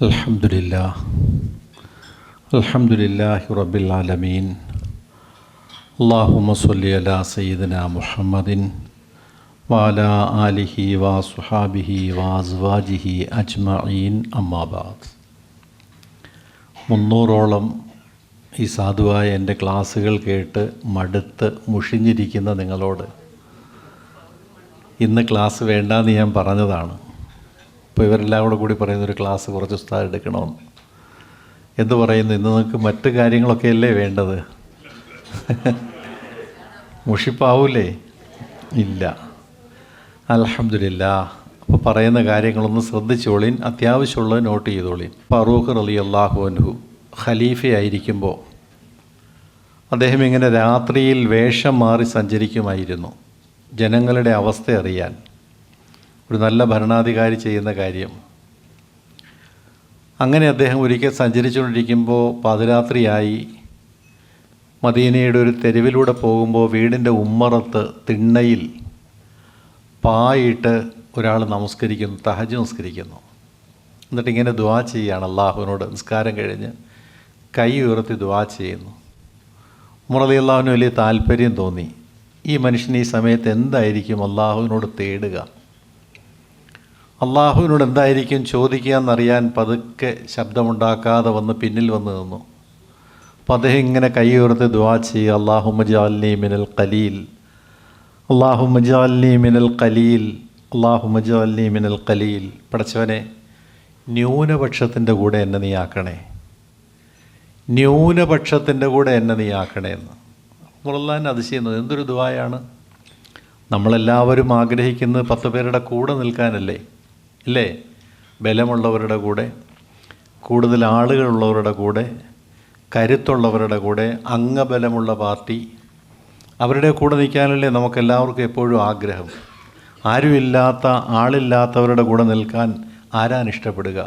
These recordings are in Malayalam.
അൽഹംദുലില്ലാഹ് അൽഹംദുലില്ലാഹി റബ്ബിൽ ആലമീൻ. അല്ലാഹുമ്മ സ്വല്ലി അലാ സയ്യിദിനാ മുഹമ്മദിൻ വഅലാ ആലിഹി വസ്വഹാബിഹി വഅസ്വാജിഹി അജ്മഈൻ. അമ്മാ ബഅദ്. 300ഓളം ഈ സാധുവായ എൻ്റെ ക്ലാസ്സുകൾ കേട്ട് മടുത്ത് മുഷിഞ്ഞിരിക്കുന്ന നിങ്ങളോട് ഇന്ന് ക്ലാസ് വേണ്ടാന്ന് ഞാൻ പറഞ്ഞതാണ്. ഇപ്പോൾ ഇവരെല്ലാം കൂടി പറയുന്നൊരു ക്ലാസ് കുറച്ച് ഉസ്താദ് എടുക്കണമെന്ന്. എന്തു പറയുന്നു? ഇന്ന് നിങ്ങൾക്ക് മറ്റ് കാര്യങ്ങളൊക്കെയല്ലേ വേണ്ടത്? മുഷിപ്പാവൂലേ? ഇല്ല. അൽഹംദുലില്ലാ. അപ്പോൾ പറയുന്ന കാര്യങ്ങളൊന്ന് ശ്രദ്ധിച്ചോളീൻ, അത്യാവശ്യമുള്ളത് നോട്ട് ചെയ്തോളീൻ. ഫറൂഖ് റളിയല്ലാഹു അൻഹു ഖലീഫയായിരിക്കുമ്പോൾ അദ്ദേഹം ഇങ്ങനെ രാത്രിയിൽ വേഷം മാറി സഞ്ചരിക്കുമായിരുന്നു, ജനങ്ങളുടെ അവസ്ഥ അറിയാൻ. ഒരു നല്ല ഭരണാധികാരി ചെയ്യുന്ന കാര്യം. അങ്ങനെ അദ്ദേഹം ഒരിക്കൽ സഞ്ചരിച്ചുകൊണ്ടിരിക്കുമ്പോൾ പാതിരാത്രിയായി. മദീനയുടെ ഒരു തെരുവിലൂടെ പോകുമ്പോൾ വീടിൻ്റെ ഉമ്മറത്ത് തിണ്ണയിൽ പായിട്ട് ഒരാൾ നമസ്കരിക്കുന്നു, തഹജ്ജുദ് നമസ്കരിക്കുന്നു. എന്നിട്ട് ഇങ്ങനെ ദുആ ചെയ്യുകയാണ് അള്ളാഹുവിനോട്. നിസ്കാരം കഴിഞ്ഞ് കൈ ഉയർത്തി ദുആ ചെയ്യുന്നു. ഉമർ റളിയല്ലാഹുവിന് വലിയ താല്പര്യം തോന്നി. ഈ മനുഷ്യൻ ഈ സമയത്ത് എന്തായിരിക്കും അള്ളാഹുവിനോട് തേടുക, അള്ളാഹുവിനോട് എന്തായിരിക്കും ചോദിക്കുക എന്നറിയാൻ പതുക്കെ ശബ്ദമുണ്ടാക്കാതെ വന്ന് പിന്നിൽ വന്ന് നിന്നു. അപ്പോൾ അദ്ദേഹം ഇങ്ങനെ കൈ ഉയർത്തി ദുആ ചെയ്യുക, അല്ലാഹുമ്മ ജഅൽനി മിനൽ ഖലീൽ, അല്ലാഹുമ്മ ജഅൽനി മിനൽ ഖലീൽ, അല്ലാഹുമ്മ ജഅൽനി മിനൽ ഖലീൽ. പടച്ചവനെ, ന്യൂനപക്ഷത്തിൻ്റെ കൂടെ എന്നെ നീ ആക്കണേ, ന്യൂനപക്ഷത്തിൻ്റെ കൂടെ എന്നെ നീ ആക്കണേ എന്ന്. അള്ളാഹുവിനെ അതിശയുന്നത് എന്തൊരു ദുആയാണ്. നമ്മളെല്ലാവരും ആഗ്രഹിക്കുന്നത് 10 പേരുടെ കൂടെ നിൽക്കാനല്ലേ? ഇല്ലേ? ബലമുള്ളവരുടെ കൂടെ, കൂടുതൽ ആളുകളുള്ളവരുടെ കൂടെ, കരുത്തുള്ളവരുടെ കൂടെ, അംഗബലമുള്ള പാർട്ടി, അവരുടെ കൂടെ നിൽക്കാനല്ലേ നമുക്കെല്ലാവർക്കും എപ്പോഴും ആഗ്രഹം. ആരുമില്ലാത്ത, ആളില്ലാത്തവരുടെ കൂടെ നിൽക്കാൻ ആരാണ് ഇഷ്ടപ്പെടുക?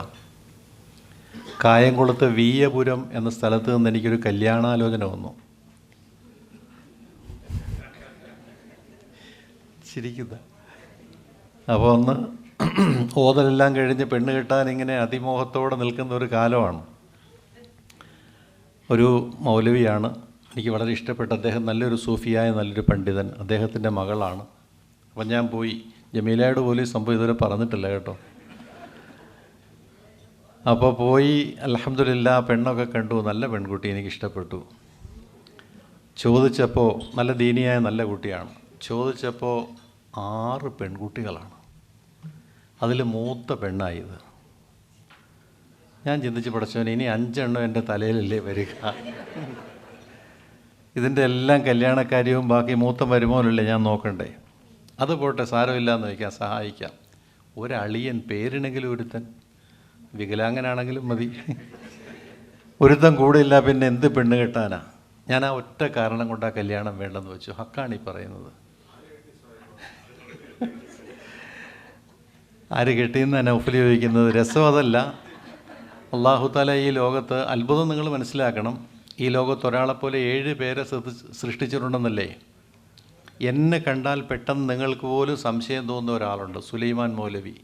കായംകുളത്ത് വീയപുരം എന്ന സ്ഥലത്ത് നിന്ന് എനിക്കൊരു കല്യാണാലോചന വന്നു. ചിരിക്കുന്ന. അപ്പോൾ ഒന്ന് ഓതലെല്ലാം കഴിഞ്ഞ് പെണ്ണ് കെട്ടാൻ ഇങ്ങനെ അതിമോഹത്തോടെ നിൽക്കുന്ന ഒരു കാലമാണ്. ഒരു മൗലവിയാണ്, എനിക്ക് വളരെ ഇഷ്ടപ്പെട്ട അദ്ദേഹം. നല്ലൊരു സൂഫിയായ നല്ലൊരു പണ്ഡിതൻ. അദ്ദേഹത്തിൻ്റെ മകളാണ്. അപ്പം ഞാൻ പോയി. ജമീലയോട് പോലും ഈ സംഭവം ഇതുവരെ പറഞ്ഞിട്ടില്ല കേട്ടോ. അപ്പോൾ പോയി അൽഹംദുലില്ലാ പെണ്ണൊക്കെ കണ്ടു. നല്ല പെൺകുട്ടി, എനിക്ക് ഇഷ്ടപ്പെട്ടു. ചോദിച്ചപ്പോൾ നല്ല ദീനിയായ നല്ല കുട്ടിയാണ്. ചോദിച്ചപ്പോൾ 6 പെൺകുട്ടികളാണ്. അതിൽ മൂത്ത പെണ്ണായത്. ഞാൻ ചിന്തിച്ച്, പടച്ചവനെ, ഇനി 5 എണ്ണം എൻ്റെ തലയിലല്ലേ വരിക? ഇതിൻ്റെ എല്ലാം കല്യാണക്കാര്യവും ബാക്കി മൂത്ത മരുമോനല്ലേ ഞാൻ നോക്കണ്ടേ? അത് പോട്ടെ, സാരമില്ലാന്ന് വയ്ക്കാം, സഹായിക്കാം. ഒരളിയൻ, പേരിനെങ്കിലും ഒരുത്തൻ, വികലാംഗനാണെങ്കിലും മതി, ഒരുത്തൻ കൂടെ ഇല്ല, പിന്നെ എന്ത് പെണ്ണ് കെട്ടാനാ? ഞാൻ ആ ഒറ്റ കാരണം കൊണ്ട് ആ കല്യാണം വേണ്ടെന്ന് വെച്ചു. ഹക്കാണ് ഈ പറയുന്നത്. ആര് കെട്ടിയെന്ന് നൗഫൽ ചോദിക്കുന്നത്. രസം അതല്ല. അല്ലാഹു തആല ഈ ലോകത്ത് അത്ഭുതം നിങ്ങൾ മനസ്സിലാക്കണം. ഈ ലോകത്ത് ഒരാളെപ്പോലെ 7 പേരെ സൃഷ്ടിച്ചിട്ടുണ്ടെന്നല്ലേ? എന്നെ കണ്ടാൽ പെട്ടെന്ന് നിങ്ങൾക്ക് പോലും സംശയം തോന്നുന്ന ഒരാളുണ്ട്. സുലൈമാൻ മൗലവി,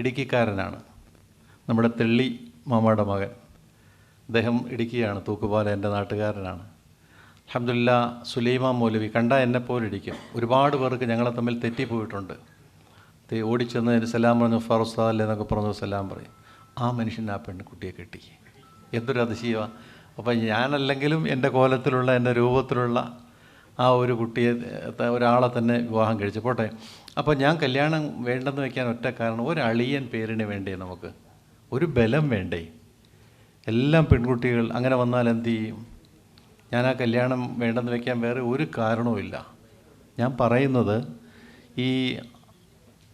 ഇടുക്കിക്കാരനാണ്, നമ്മുടെ തെള്ളി മാമയുടെ മകൻ. അദ്ദേഹം ഇടുക്കിയാണ്, തൂക്കുപാല, എൻ്റെ നാട്ടുകാരനാണ്. അൽഹംദുലില്ലാ. സുലൈമാൻ മൗലവി കണ്ടാൽ എന്നെപ്പോലെ ഇരിക്കും. ഒരുപാട് പേർക്ക് ഞങ്ങളെ തമ്മിൽ തെറ്റിപ്പോയിട്ടുണ്ട്. ഓടിച്ചെന്ന് എൻ്റെ സലാം പറഞ്ഞു, ഫറുസ്താദല്ലേ എന്നൊക്കെ പറഞ്ഞു സലാം പറയും. ആ മനുഷ്യൻ ആ പെൺകുട്ടിയെ കെട്ടി. എന്തൊരു അതിശയമാണ്. അപ്പം ഞാനല്ലെങ്കിലും എൻ്റെ കോലത്തിലുള്ള, എൻ്റെ രൂപത്തിലുള്ള ആ ഒരു കുട്ടിയെ, ഒരാളെ തന്നെ വിവാഹം കഴിച്ചു. പോട്ടെ. അപ്പോൾ ഞാൻ കല്യാണം വേണ്ടെന്ന് വയ്ക്കാൻ ഒറ്റ കാരണം, ഒരു അളിയൻ പേരിന് വേണ്ടേ നമുക്ക്? ഒരു ബലം വേണ്ടേ? എല്ലാം പെൺകുട്ടികൾ. അങ്ങനെ വന്നാൽ എന്ത് ചെയ്യും? ഞാൻ ആ കല്യാണം വേണ്ടെന്ന് വയ്ക്കാൻ വേറെ ഒരു കാരണവുമില്ല. ഞാൻ പറയുന്നത്, ഈ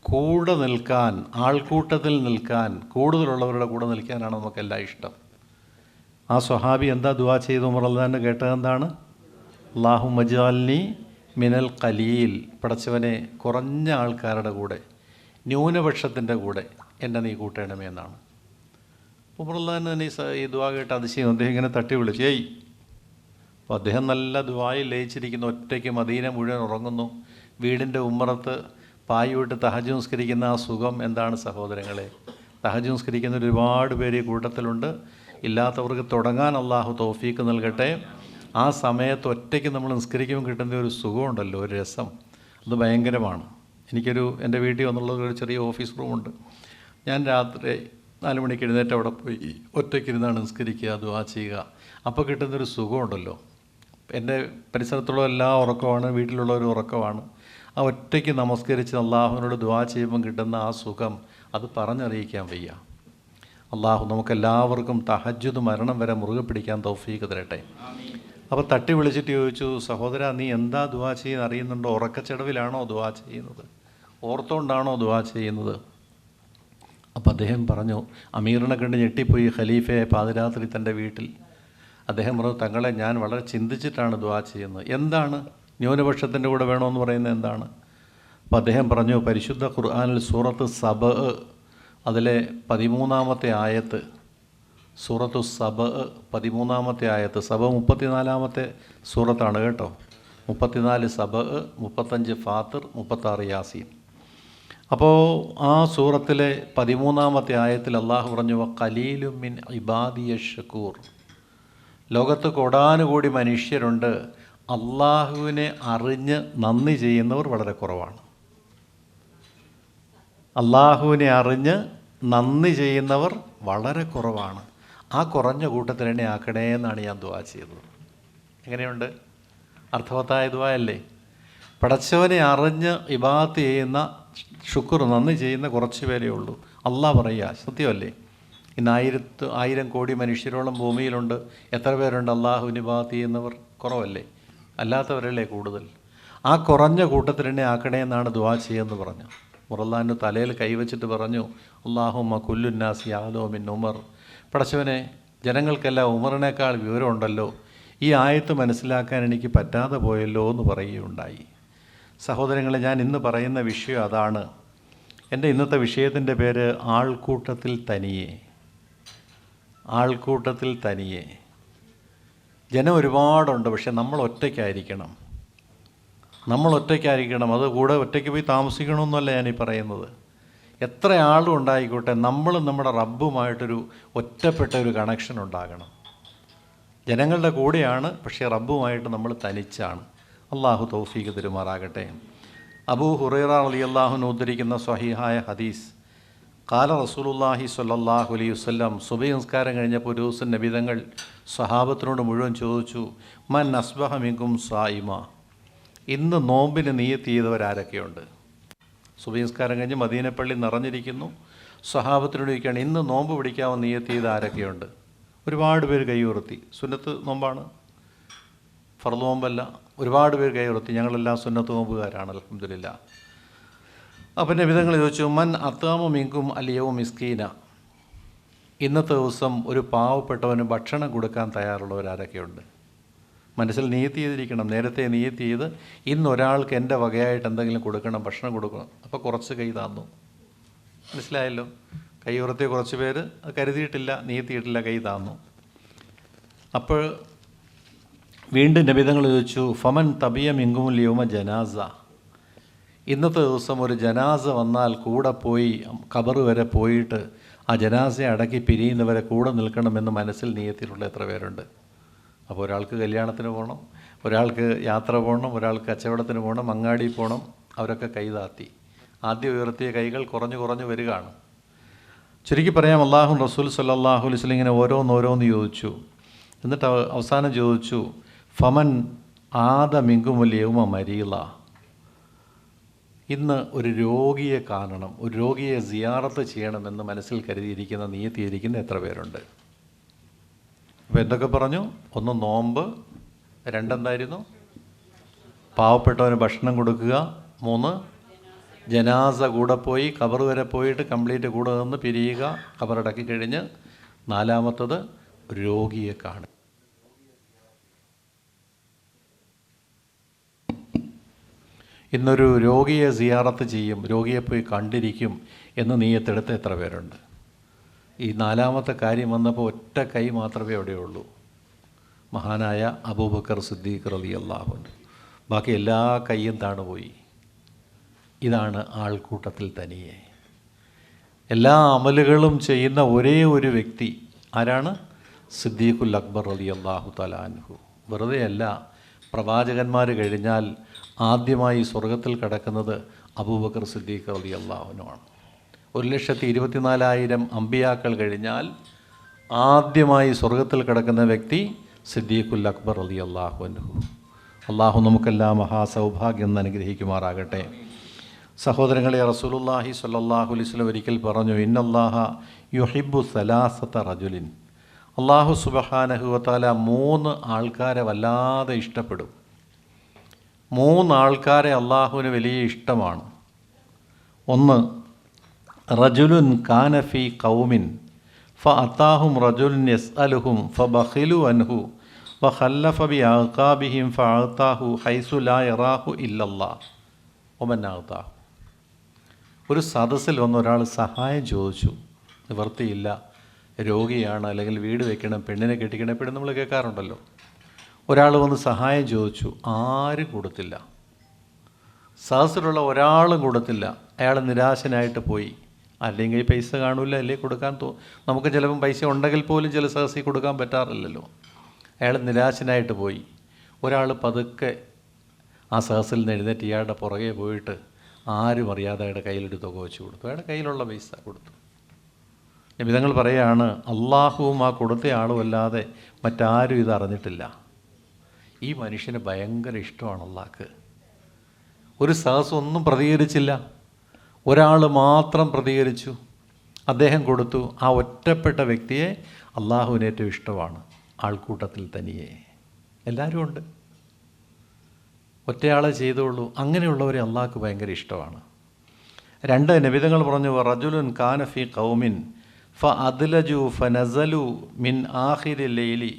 കൂടെ നിൽക്കാൻ, ആൾക്കൂട്ടത്തിൽ നിൽക്കാൻ, കൂടുതലുള്ളവരുടെ കൂടെ നിൽക്കാനാണ് നമുക്കെല്ലാം ഇഷ്ടം. ആ സ്വഹാബി എന്താ ദുആ ചെയ്തു? ഉമർ റളിയല്ലാഹു കേട്ടത് എന്താണ്? അല്ലാഹുമ്മ ജഅൽനി മിനൽ ഖലീൽ, പടച്ചവനെ, കുറഞ്ഞ ആൾക്കാരുടെ കൂടെ, ന്യൂനപക്ഷത്തിൻ്റെ കൂടെ എന്നെ നീ കൂട്ടണമേ എന്നാണ്. ഉമർ റളിയല്ലാഹു തന്നെ ഈ ദുആ കേട്ട് അതിശയം. അദ്ദേഹം ഇങ്ങനെ തട്ടി വിളിച്ചു, ഏയ്. അപ്പോൾ അദ്ദേഹം നല്ല ദുആയിൽ ലയിച്ചിരിക്കുന്നു. ഒറ്റയ്ക്ക് മദീന മുഴുവൻ ഉറങ്ങുന്നു. വീടിൻ്റെ ഉമ്മറത്ത് പായുവിട്ട് തഹജ്ജുദ് നിസ്കരിക്കുന്ന ആ സുഖം എന്താണ് സഹോദരങ്ങളെ? തഹജ്ജുദ് നിസ്കരിക്കുന്ന ഒരുപാട് പേര് ഈ കൂട്ടത്തിലുണ്ട്. ഇല്ലാത്തവർക്ക് തുടങ്ങാൻ അള്ളാഹു തൗഫീക്ക് നൽകട്ടെ. ആ സമയത്ത് ഒറ്റയ്ക്ക് നമ്മൾ നിസ്കരിക്കുമ്പോൾ കിട്ടുന്ന ഒരു സുഖമുണ്ടല്ലോ, ഒരു രസം, അത് ഭയങ്കരമാണ്. എൻ്റെ വീട്ടിൽ വന്നുള്ളത് ഒരു ചെറിയ ഓഫീസ് റൂമുണ്ട്. ഞാൻ രാത്രി 4 മണിക്ക് എഴുന്നേറ്റ് അവിടെ പോയി ഒറ്റയ്ക്കിരുന്നാണ് നിസ്കരിക്കുക, ദുആ ചെയ്യുക. അപ്പോൾ കിട്ടുന്നൊരു സുഖമുണ്ടല്ലോ. എൻ്റെ പരിസരത്തുള്ള എല്ലാ ഉറക്കമാണ്, വീട്ടിലുള്ളവർ ഉറക്കമാണ്. ആ ഒറ്റയ്ക്ക് നമസ്കരിച്ച് അള്ളാഹുവിനോട് ദുആ ചെയ്യുമ്പം കിട്ടുന്ന ആ സുഖം അത് പറഞ്ഞറിയിക്കാൻ വയ്യ. അള്ളാഹു നമുക്കെല്ലാവർക്കും തഹജ്ജുദ് മരണം വരെ മുറുകെ പിടിക്കാൻ തൗഫീക്ക് തരട്ടെ. അപ്പോൾ തട്ടി വിളിച്ചിട്ട് ചോദിച്ചു, സഹോദര നീ എന്താ ദുആ ചെയ്യുന്നത് അറിയുന്നുണ്ടോ? ഉറക്കച്ചടവിലാണോ ദുആ ചെയ്യുന്നത്? ഓർത്തുകൊണ്ടാണോ ദുആ ചെയ്യുന്നത്? അപ്പോൾ അദ്ദേഹം പറഞ്ഞു, അമീറിനെ കണ്ട് ഞെട്ടിപ്പോയി ഖലീഫയെ പാതിരാത്രി തൻ്റെ വീട്ടിൽ. അദ്ദേഹം പറഞ്ഞു, തങ്ങളെ ഞാൻ വളരെ ചിന്തിച്ചിട്ടാണ് ദുആ ചെയ്യുന്നത്. എന്താണ് ന്യൂനപക്ഷത്തിൻ്റെ കൂടെ വേണമെന്ന് പറയുന്നത് എന്താണ്? അപ്പോൾ അദ്ദേഹം പറഞ്ഞു, പരിശുദ്ധ ഖുർആനിൽ സൂറത്ത് സബ അതിലെ 13-ാമത്തെ ആയത്ത്, സൂറത്തു സബ 13-ാമത്തെ ആയത്ത്, സബ 34-ാമത്തെ സൂറത്താണ് കേട്ടോ. 34 സബ, 35 ഫാത്തിർ, 36 യാസീൻ. അപ്പോൾ ആ സൂറത്തിലെ 13-ാമത്തെ ആയത്തിൽ അള്ളാഹു പറഞ്ഞു, ഖലീലും മിൻ ഇബാദിയ ഷക്കൂർ. ലോകത്ത് കോടാനുകൂടി മനുഷ്യരുണ്ട്, അള്ളാഹുവിനെ അറിഞ്ഞ് നന്ദി ചെയ്യുന്നവർ വളരെ കുറവാണ്. അള്ളാഹുവിനെ അറിഞ്ഞ് നന്ദി ചെയ്യുന്നവർ വളരെ കുറവാണ്. ആ കുറഞ്ഞ കൂട്ടത്തിൽ എന്നെ ആക്കണേ എന്നാണ് ഞാൻ ദുആ ചെയ്തത്. എങ്ങനെയുണ്ട്? അർത്ഥവത്തായ ദുആ അല്ലേ? പടച്ചവനെ അറിഞ്ഞ് ഇബാദത്ത് ചെയ്യുന്ന, ശുക്ർ നന്ദി ചെയ്യുന്ന കുറച്ച് പേരേ ഉള്ളൂ. അള്ളാഹ് പറയുക, സത്യമല്ലേ? ഇന്ന് 1000 കോടി മനുഷ്യരോളം ഭൂമിയിലുണ്ട്. എത്ര പേരുണ്ട് അള്ളാഹുവിന് ഇബാദത്ത് ചെയ്യുന്നവർ? കുറവല്ലേ? അല്ലാത്തവരല്ലേ കൂടുതൽ? ആ കുറഞ്ഞ കൂട്ടത്തിൽ എന്നെ ആക്കണേ എന്നാണ് ദുആ ചെയ്യുമെന്ന് പറഞ്ഞു. മുറല്ലാൻ്റെ തലയിൽ കൈവച്ചിട്ട് പറഞ്ഞു, അല്ലാഹുമ്മ കുല്ലുന്നാസി യഅലൂ മിൻ ഉമർ. പടച്ചവനെ, ജനങ്ങൾക്കെല്ലാം ഉമറിനേക്കാൾ വിവരമുണ്ടല്ലോ, ഈ ആയത്ത് മനസ്സിലാക്കാൻ എനിക്ക് പറ്റാതെ പോയല്ലോ എന്ന് പറയുകയുണ്ടായി. സഹോദരങ്ങളെ, ഞാൻ ഇന്ന് പറയുന്ന വിഷയം അതാണ്. എൻ്റെ ഇന്നത്തെ വിഷയത്തിൻ്റെ പേര് ആൾക്കൂട്ടത്തിൽ തനിയെ. ആൾക്കൂട്ടത്തിൽ തനിയെ. ജനം ഒരുപാടുണ്ട്, പക്ഷെ നമ്മൾ ഒറ്റയ്ക്കായിരിക്കണം. നമ്മൾ ഒറ്റയ്ക്കായിരിക്കണം. അത് കൂടെ ഒറ്റയ്ക്ക് പോയി താമസിക്കണമെന്നല്ല ഞാനീ പറയുന്നത്. എത്ര ആളും ഉണ്ടായിക്കോട്ടെ, നമ്മളും നമ്മുടെ റബ്ബുമായിട്ടൊരു ഒറ്റപ്പെട്ട ഒരു കണക്ഷൻ ഉണ്ടാകണം. ജനങ്ങളുടെ കൂടെയാണ്, പക്ഷേ റബ്ബുമായിട്ട് നമ്മൾ തനിച്ചാണ്. അള്ളാഹു തൗഫീഖ് തരുമാറാകട്ടെ. അബൂ ഹുറൈറ റളിയല്ലാഹു അൻഹു ഉദ്ധരിക്കുന്ന സ്വഹീഹായ ഹദീസ്, ഖാല റസൂലുള്ളാഹി സ്വല്ലല്ലാഹു അലൈഹി വസല്ലം, സുബഹി നിസ്കാരം കഴിഞ്ഞപ്പോൾ ഒരു ദിവസം നബി തങ്ങൾ സ്വഹാബത്തിനോട് മുഴുവൻ ചോദിച്ചു, മൻ അസ്ബഹ മിൻകും സായിമ. ഇന്ന് നോമ്പിന് നിയ്യത്ത് ചെയ്തവരാരൊക്കെയുണ്ട്? സുബഹി നിസ്കാരം കഴിഞ്ഞ് മദീനപ്പള്ളി നിറഞ്ഞിരിക്കുന്നു. സ്വഹാബത്തിനോട് ചോദിക്കുകയാണ്, ഇന്ന് നോമ്പ് പിടിക്കാമെന്ന് നിയ്യത്ത് ചെയ്ത് ആരൊക്കെയുണ്ട്? ഒരുപാട് പേര് കൈ ഉയർത്തി. സുന്നത്ത് നോമ്പാണ്, ഫർദ് നോമ്പല്ല. ഒരുപാട് പേര് കൈ ഉയർത്തി. ഞങ്ങളെല്ലാം സുന്നത്ത് നോമ്പുകാരാണ്, അൽഹംദുലില്ലാഹ്. അപ്പം നബി തങ്ങൾ ചോദിച്ചു, മൻ അത്താമ മിൻകും അലിയവും മിസ്കീന. ഇന്നത്തെ ദിവസം ഒരു പാവപ്പെട്ടവന് ഭക്ഷണം കൊടുക്കാൻ തയ്യാറുള്ളവരാരൊക്കെയുണ്ട്? മനസ്സിൽ നിയ്യത്ത് ചെയ്തിരിക്കണം, നേരത്തെ നിയ്യത്ത് ചെയ്ത് ഇന്നൊരാൾക്ക് എൻ്റെ വകയായിട്ട് എന്തെങ്കിലും കൊടുക്കണം, ഭക്ഷണം കൊടുക്കണം. അപ്പോൾ കുറച്ച് കൈ താന്നു. മനസ്സിലായല്ലോ? കൈ ഉയർത്തിയ കുറച്ച് പേര് അത് കരുതിയിട്ടില്ല, നിയ്യത്ത് ചെയ്തിട്ടില്ല, കൈ താന്നു. അപ്പോൾ വീണ്ടും നബി തങ്ങൾ ചോദിച്ചു, ഫമൻ തബിയ മിൻകുമുൽ യൗമ ജനാസ. ഇന്നത്തെ ദിവസം ഒരു ജനാസ വന്നാൽ കൂടെ പോയി ഖബർ വരെ പോയിട്ട് ആ ജനാസയെ അടക്കി പിരിയുന്നവരെ കൂടെ നിൽക്കണമെന്ന് മനസ്സിൽ നിയ്യത്തിലുള്ള എത്ര പേരുണ്ട്? അപ്പോൾ ഒരാൾക്ക് കല്യാണത്തിന് പോകണം, ഒരാൾക്ക് യാത്ര പോകണം, ഒരാൾക്ക് കച്ചവടത്തിന് പോകണം, അങ്ങാടി പോകണം. അവരൊക്കെ കൈ താത്തി. ആദ്യം ഉയർത്തിയ കൈകൾ കുറഞ്ഞു കുറഞ്ഞു വരികയാണ്. ചുരുക്കി പറയാം, അല്ലാഹു റസൂൽ സല്ലല്ലാഹു അലൈഹി വസല്ലം ഇങ്ങനെ ഓരോന്നോരോന്ന് ചോദിച്ചു. എന്നിട്ട് അവസാനം ചോദിച്ചു, ഫമൻ ആദ മിൻകുമുൽ യൗമ മരീള. ഇന്ന് ഒരു രോഗിയെ കാണണം, ഒരു രോഗിയെ സിയാറത്ത് ചെയ്യണമെന്ന് മനസ്സിൽ കരുതിയിരിക്കുന്ന, നിയ്യത്ത് ചെയ്തിരിക്കുന്ന എത്ര പേരുണ്ട്? അപ്പോൾ എന്തൊക്കെ പറഞ്ഞു? ഒന്ന് നോമ്പ്, രണ്ടെന്തായിരുന്നു? പാവപ്പെട്ടവന് ഭക്ഷണം കൊടുക്കുക, 3 ജനാസ കൂടെ പോയി ഖബർ വരെ പോയിട്ട് കംപ്ലീറ്റ് കൂടെ നിന്ന് പിരിയുക, ഖബറടക്കി കഴിഞ്ഞ് 4-മത്തത് രോഗിയെ കാണുക. ഇന്നൊരു രോഗിയെ സിയാറത്ത് ചെയ്യും, രോഗിയെ പോയി കണ്ടിരിക്കും എന്ന് നിയ്യത്തെടുത്ത് എത്ര പേരുണ്ട്? ഈ 4-മത്തെ കാര്യം വന്നപ്പോൾ ഒറ്റ കൈ മാത്രമേ അവിടെയുള്ളൂ, മഹാനായ അബൂബക്കർ സിദ്ദീഖ് റളിയല്ലാഹു അൻഹു. ബാക്കി എല്ലാ കൈയും താണുപോയി. ഇതാണ് ആൾക്കൂട്ടത്തിൽ തനിയെ. എല്ലാ അമലുകളും ചെയ്യുന്ന ഒരേ ഒരു വ്യക്തി ആരാണ്? സിദ്ദീഖുൽ അക്ബർ റളിയല്ലാഹു തആല അൻഹു. വെറുതെയല്ല, പ്രവാചകന്മാർ കഴിഞ്ഞാൽ ആദ്യമായി സ്വർഗത്തിൽ കടക്കുന്നത് അബൂബക്കർ സിദ്ദീഖ് റളിയല്ലാഹു അൻഹുവാണ്. 1,24,000 അമ്പിയാക്കൾ കഴിഞ്ഞാൽ ആദ്യമായി സ്വർഗത്തിൽ കിടക്കുന്ന വ്യക്തി സിദ്ദീഖുൽ അക്ബർ റളിയല്ലാഹു അൻഹു. അള്ളാഹു നമുക്കെല്ലാം മഹാസൗഭാഗ്യം അനുഗ്രഹിക്കുമാറാകട്ടെ. സഹോദരങ്ങളെ, റസൂലുള്ളാഹി സ്വല്ലല്ലാഹു അലൈഹി വസല്ലം ഒരിക്കൽ പറഞ്ഞു, ഇന്നല്ലാഹ യുഹിബ്ബു സലാസത റജുലിൻ. അള്ളാഹു സുബ്ഹാനഹു വ തആല 3 ആൾക്കാരെ വല്ലാതെ ഇഷ്ടപ്പെടും. 3 ആൾക്കാരെ അള്ളാഹുവിന് വലിയ ഇഷ്ടമാണ്. ഒന്ന്, റജുലുൻ കാന ഫീ ഖൗമിൻ ഫഅതാഹും റജുലുൻ യസ്അലുഹും ഫബഖിലു അൻഹു വഖല്ലഫ ബിഅഖാബിഹിം ഫഅതാഹു ഹൈസു ലാ യറാഹു ഇല്ലല്ലാഹ് വമൻ അഅതാഹു. ഒരു സദസ്സിൽ വന്ന ഒരാൾ സഹായം ചോദിച്ചു, നിവർത്തിയില്ല, രോഗിയാണ്, അല്ലെങ്കിൽ വീട് വെക്കണം, പെണ്ണിനെ കെട്ടിക്കണം, എപ്പോഴും നമ്മൾ കേൾക്കാറുണ്ടല്ലോ. ഒരാൾ വന്ന് സഹായം ചോദിച്ചു, ആരും കൊടുത്തില്ല. സദസ്സിലുള്ള ഒരാളും കൊടുത്തില്ല. അയാൾ നിരാശനായിട്ട് പോയി. അല്ലെങ്കിൽ പൈസ കാണില്ല, അല്ലെങ്കിൽ കൊടുക്കാൻ നമുക്ക് ചിലപ്പം പൈസ ഉണ്ടെങ്കിൽ പോലും ചില സദസ്സിൽ കൊടുക്കാൻ പറ്റാറില്ലല്ലോ. അയാൾ നിരാശനായിട്ട് പോയി. ഒരാൾ പതുക്കെ ആ സദസ്സിൽ നിന്ന് എഴുന്നേറ്റ് ഇയാളുടെ പുറകെ പോയിട്ട് ആരും അറിയാതെ അയാളുടെ കയ്യിലൊരു തുക വെച്ച് കൊടുത്തു. അയാളുടെ കയ്യിലുള്ള പൈസ കൊടുത്തു. നബിതങ്ങൾ പറയുകയാണ്, അള്ളാഹുവും ആ കൊടുത്ത ആളും അല്ലാതെ മറ്റാരും ഇത് അറിഞ്ഞിട്ടില്ല. ഈ മനുഷ്യന് ഭയങ്കര ഇഷ്ടമാണ് അള്ളാഹ്ക്ക്. ഒരു സദസ്സ് ഒന്നും പ്രതികരിച്ചില്ല, ഒരാൾ മാത്രം പ്രതികരിച്ചു, അദ്ദേഹം കൊടുത്തു. ആ ഒറ്റപ്പെട്ട വ്യക്തിയെ അള്ളാഹുവിന് ഏറ്റവും ഇഷ്ടമാണ്. ആൾക്കൂട്ടത്തിൽ തനിയെ എല്ലാവരും ഉണ്ട്, ഒറ്റയാളെ ചെയ്തുള്ളൂ. അങ്ങനെയുള്ളവരെ അള്ളാഹ്ക്ക് ഭയങ്കര ഇഷ്ടമാണ്. 2, നബിതങ്ങൾ പറഞ്ഞു, റജുലുൻ കാന ഫീ ഖൗമിൻ ഫഅദ്ലജു ഫനസലു മിൻ ആഖിരി ലൈലി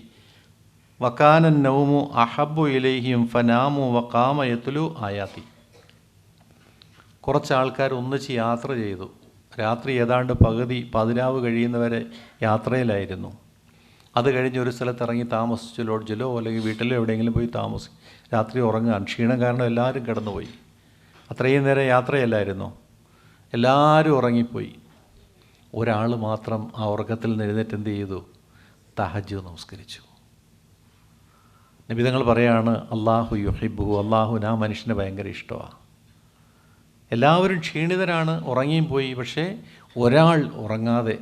വകാന നൗമു അഹബ്ബു ഇലൈഹിം ഫനാമു വഖാമ യത്ലു ആയാതി. കുറച്ച് ആൾക്കാർ ഒന്നിച്ച് യാത്ര ചെയ്തു. രാത്രി ഏതാണ്ട് പകുതി 11 കഴിയുന്നവരെ യാത്രയിലായിരുന്നു. അത് കഴിഞ്ഞ് ഒരു സ്ഥലത്ത് ഇറങ്ങി താമസിച്ചു, ലോഡ്ജിലോ അല്ലെങ്കിൽ വീട്ടിലോ എവിടെയെങ്കിലും പോയി താമസിക്കും. രാത്രി ഉറങ്ങാൻ ക്ഷീണം കാരണം എല്ലാവരും കിടന്നുപോയി. അത്രയും നേരം യാത്രയല്ലായിരുന്നു, എല്ലാവരും ഉറങ്ങിപ്പോയി. ഒരാൾ മാത്രം ആ ഉറക്കത്തിൽ നിന്ന് എഴുന്നേറ്റ് എന്ത് ചെയ്തു? തഹജ്ജുദ് നമസ്കരിച്ചു. നബിതങ്ങൾ പറയാണ്, അള്ളാഹു യുഹിബ്ബുഹു, അള്ളാഹുവിന് ആ മനുഷ്യനെ ഭയങ്കര ഇഷ്ടമാണ്. എല്ലാവരും ക്ഷീണിതരാണ്, ഉറങ്ങിയും പോയി. പക്ഷേ ഒരാൾ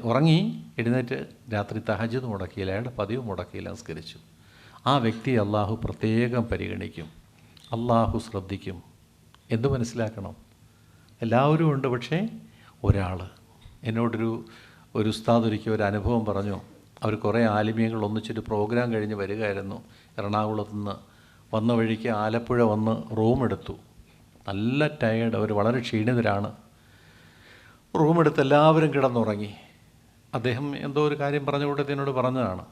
ഉറങ്ങി എഴുന്നേറ്റ് രാത്രി തഹജ്ജുദ് മുടക്കിയില്ല, അയാളുടെ പതിവ് മുടക്കിയില്ല, നമസ്കരിച്ചു. ആ വ്യക്തിയെ അള്ളാഹു പ്രത്യേകം പരിഗണിക്കും, അള്ളാഹു ശ്രദ്ധിക്കും. എന്ത് മനസ്സിലാക്കണം? എല്ലാവരും ഉണ്ട്, പക്ഷേ ഒരാൾ. എന്നോടൊരു ഉസ്താദ് ഒരിക്കൽ ഒരു അനുഭവം പറഞ്ഞു. അവർ കുറേ ആലിമീങ്ങൾ ഒന്നിച്ചൊരു പ്രോഗ്രാം കഴിഞ്ഞ് വരികയായിരുന്നു. എറണാകുളത്ത് നിന്ന് വന്ന വഴിക്ക് ആലപ്പുഴ വന്ന് റൂമെടുത്തു. നല്ല ടയേർഡ്, അവർ വളരെ ക്ഷീണിതരാണ്. റൂമെടുത്ത് എല്ലാവരും കിടന്നുറങ്ങി. അദ്ദേഹം എന്തോ ഒരു കാര്യം പറഞ്ഞു കൊടുത്ത് എന്നോട് പറഞ്ഞതാണ്.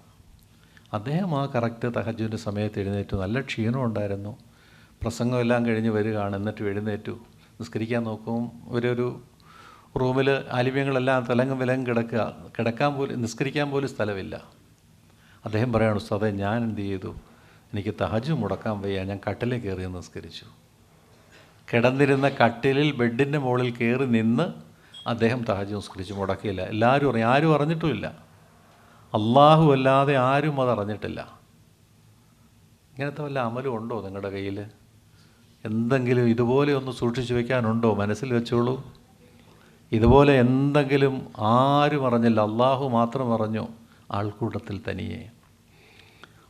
അദ്ദേഹം ആ കറക്റ്റ് തഹജ്ജുദിൻ്റെ സമയത്ത് എഴുന്നേറ്റു. നല്ല ക്ഷീണം ഉണ്ടായിരുന്നു. പ്രസംഗം എല്ലാം കഴിഞ്ഞ് വരികയാണ്. എന്നിട്ട് എഴുന്നേറ്റു നിസ്കരിക്കാൻ നോക്കും. ഒരു റൂമിൽ ആലിമ്യങ്ങളെല്ലാം തലങ്ങും വിലങ്ങും കിടക്കാൻ പോലും, നിസ്കരിക്കാൻ പോലും സ്ഥലമില്ല. അദ്ദേഹം പറയാണ്, ഉസ്താദേ ഞാൻ എന്ത് ചെയ്തു, എനിക്ക് തഹജ്ജുദ് മുടക്കാൻ വയ്യ, ഞാൻ കട്ടിലിൽ കയറി നിസ്കരിച്ചു. കിടന്നിരുന്ന കട്ടിലിൽ ബെഡിൻ്റെ മുകളിൽ കയറി നിന്ന് അദ്ദേഹം തഹജ്ജുദ് നിസ്കരിച്ചു, മുടക്കിയില്ല. എല്ലാവരും അറിയാം, ആരും അറിഞ്ഞിട്ടുമില്ല. അള്ളാഹു അല്ലാതെ ആരും അതറിഞ്ഞിട്ടില്ല. ഇങ്ങനത്തെ വല്ല അമലും ഉണ്ടോ നിങ്ങളുടെ കയ്യിൽ? എന്തെങ്കിലും ഇതുപോലെ ഒന്ന് സൂക്ഷിച്ചു വയ്ക്കാനുണ്ടോ? മനസ്സിൽ വെച്ചോളൂ. ഇതുപോലെ എന്തെങ്കിലും ആരും അറിഞ്ഞില്ല, അള്ളാഹു മാത്രം അറിഞ്ഞു, ആൾക്കൂട്ടത്തിൽ തനിയെ.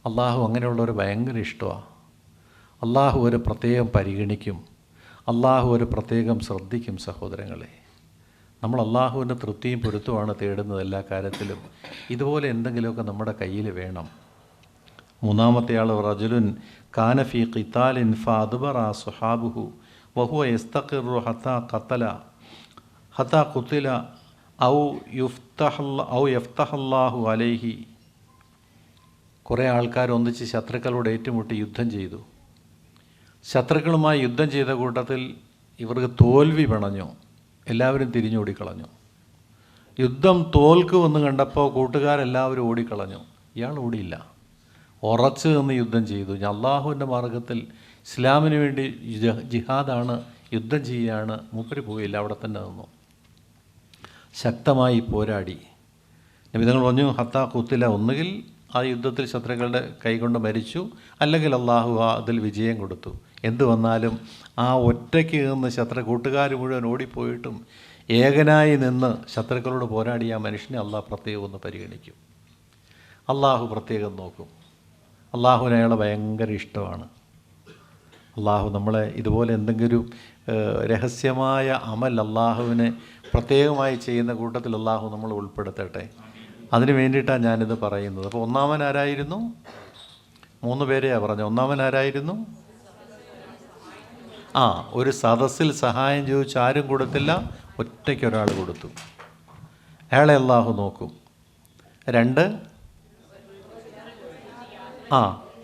അള്ളാഹു അങ്ങനെയുള്ളവർ ഭയങ്കര ഇഷ്ടമാണ്. അള്ളാഹു ഒരു പ്രത്യേകം പരിഗണിക്കും, അള്ളാഹു ഒരു പ്രത്യേകം ശ്രദ്ധിക്കും. സഹോദരങ്ങളെ, നമ്മൾ അള്ളാഹുവിൻ്റെ തൃപ്തിയും പൊരുത്തമാണ് തേടുന്നത് എല്ലാ കാര്യത്തിലും. ഇതുപോലെ എന്തെങ്കിലുമൊക്കെ നമ്മുടെ കയ്യിൽ വേണം. 3-ാമത്തെ ആൾ, റജുലുൻ കാന ഫീ ഖിതാലിൻ ഫഅദ്ബറ സുഹാബുഹു വഹുവ യസ്തഖിറു ഹത്താ ഖുതില ഔ യഫ്തഹല്ലാഹു അലൈഹി. കുറേ ആൾക്കാർ ഒന്നിച്ച് ശത്രുക്കളോട് ഏറ്റുമുട്ടി യുദ്ധം ചെയ്തു. ശത്രുക്കളുമായി യുദ്ധം ചെയ്ത കൂട്ടത്തിൽ ഇവർക്ക് തോൽവി പിണഞ്ഞു. എല്ലാവരും തിരിഞ്ഞോടിക്കളഞ്ഞു. യുദ്ധം തോൽക്കുമെന്ന് കണ്ടപ്പോൾ കൂട്ടുകാരെല്ലാവരും ഓടിക്കളഞ്ഞു. ഇയാൾ ഓടിയില്ല, ഉറച്ചു നിന്ന് യുദ്ധം ചെയ്തു. അള്ളാഹുവിൻ്റെ മാർഗത്തിൽ ഇസ്ലാമിന് വേണ്ടി ജിഹാദാണ്, യുദ്ധം ചെയ്യുകയാണ്. മൂപ്പര് പോയില്ല, അവിടെ തന്നെ നിന്നു. ശക്തമായി പോരാടി. നബി തങ്ങൾ പറഞ്ഞു, ഹത്താ ഖുത്തില, ഒന്നുകിൽ ആ യുദ്ധത്തിൽ ശത്രുക്കളുടെ കൈകൊണ്ട് മരിച്ചു, അല്ലെങ്കിൽ അള്ളാഹു അതിൽ വിജയം കൊടുത്തു. എന്തു വന്നാലും ആ ഒറ്റയ്ക്ക് നിന്ന് കൂട്ടുകാർ മുഴുവൻ ഓടിപ്പോയിട്ടും ഏകനായി നിന്ന് ശത്രുക്കളോട് പോരാടിയ ആ മനുഷ്യനെ അള്ളാഹു പ്രത്യേകം ഒന്ന് പരിഗണിക്കും. അള്ളാഹു പ്രത്യേകം നോക്കും. അള്ളാഹുവിന് അയാളെ ഭയങ്കര ഇഷ്ടമാണ്. അള്ളാഹു നമ്മളെ ഇതുപോലെ എന്തെങ്കിലും രഹസ്യമായ അമൽ അള്ളാഹുവിനെ പ്രത്യേകമായി ചെയ്യുന്ന കൂട്ടത്തിൽ അള്ളാഹു നമ്മൾ ഉൾപ്പെടുത്തട്ടെ. അതിന് വേണ്ടിയിട്ടാണ് ഞാനിത് പറയുന്നത്. അപ്പോൾ ഒന്നാമൻ ആരായിരുന്നു? 3 പേരെയാണ് പറഞ്ഞത്. ഒന്നാമൻ ആരായിരുന്നു? ഒരു സദസ്സിൽ സഹായം ചോദിച്ച് ആരും കൊടുത്തില്ല, ഒറ്റയ്ക്ക് ഒരാൾ കൊടുത്തു. അയാളെ അള്ളാഹു നോക്കും. 2,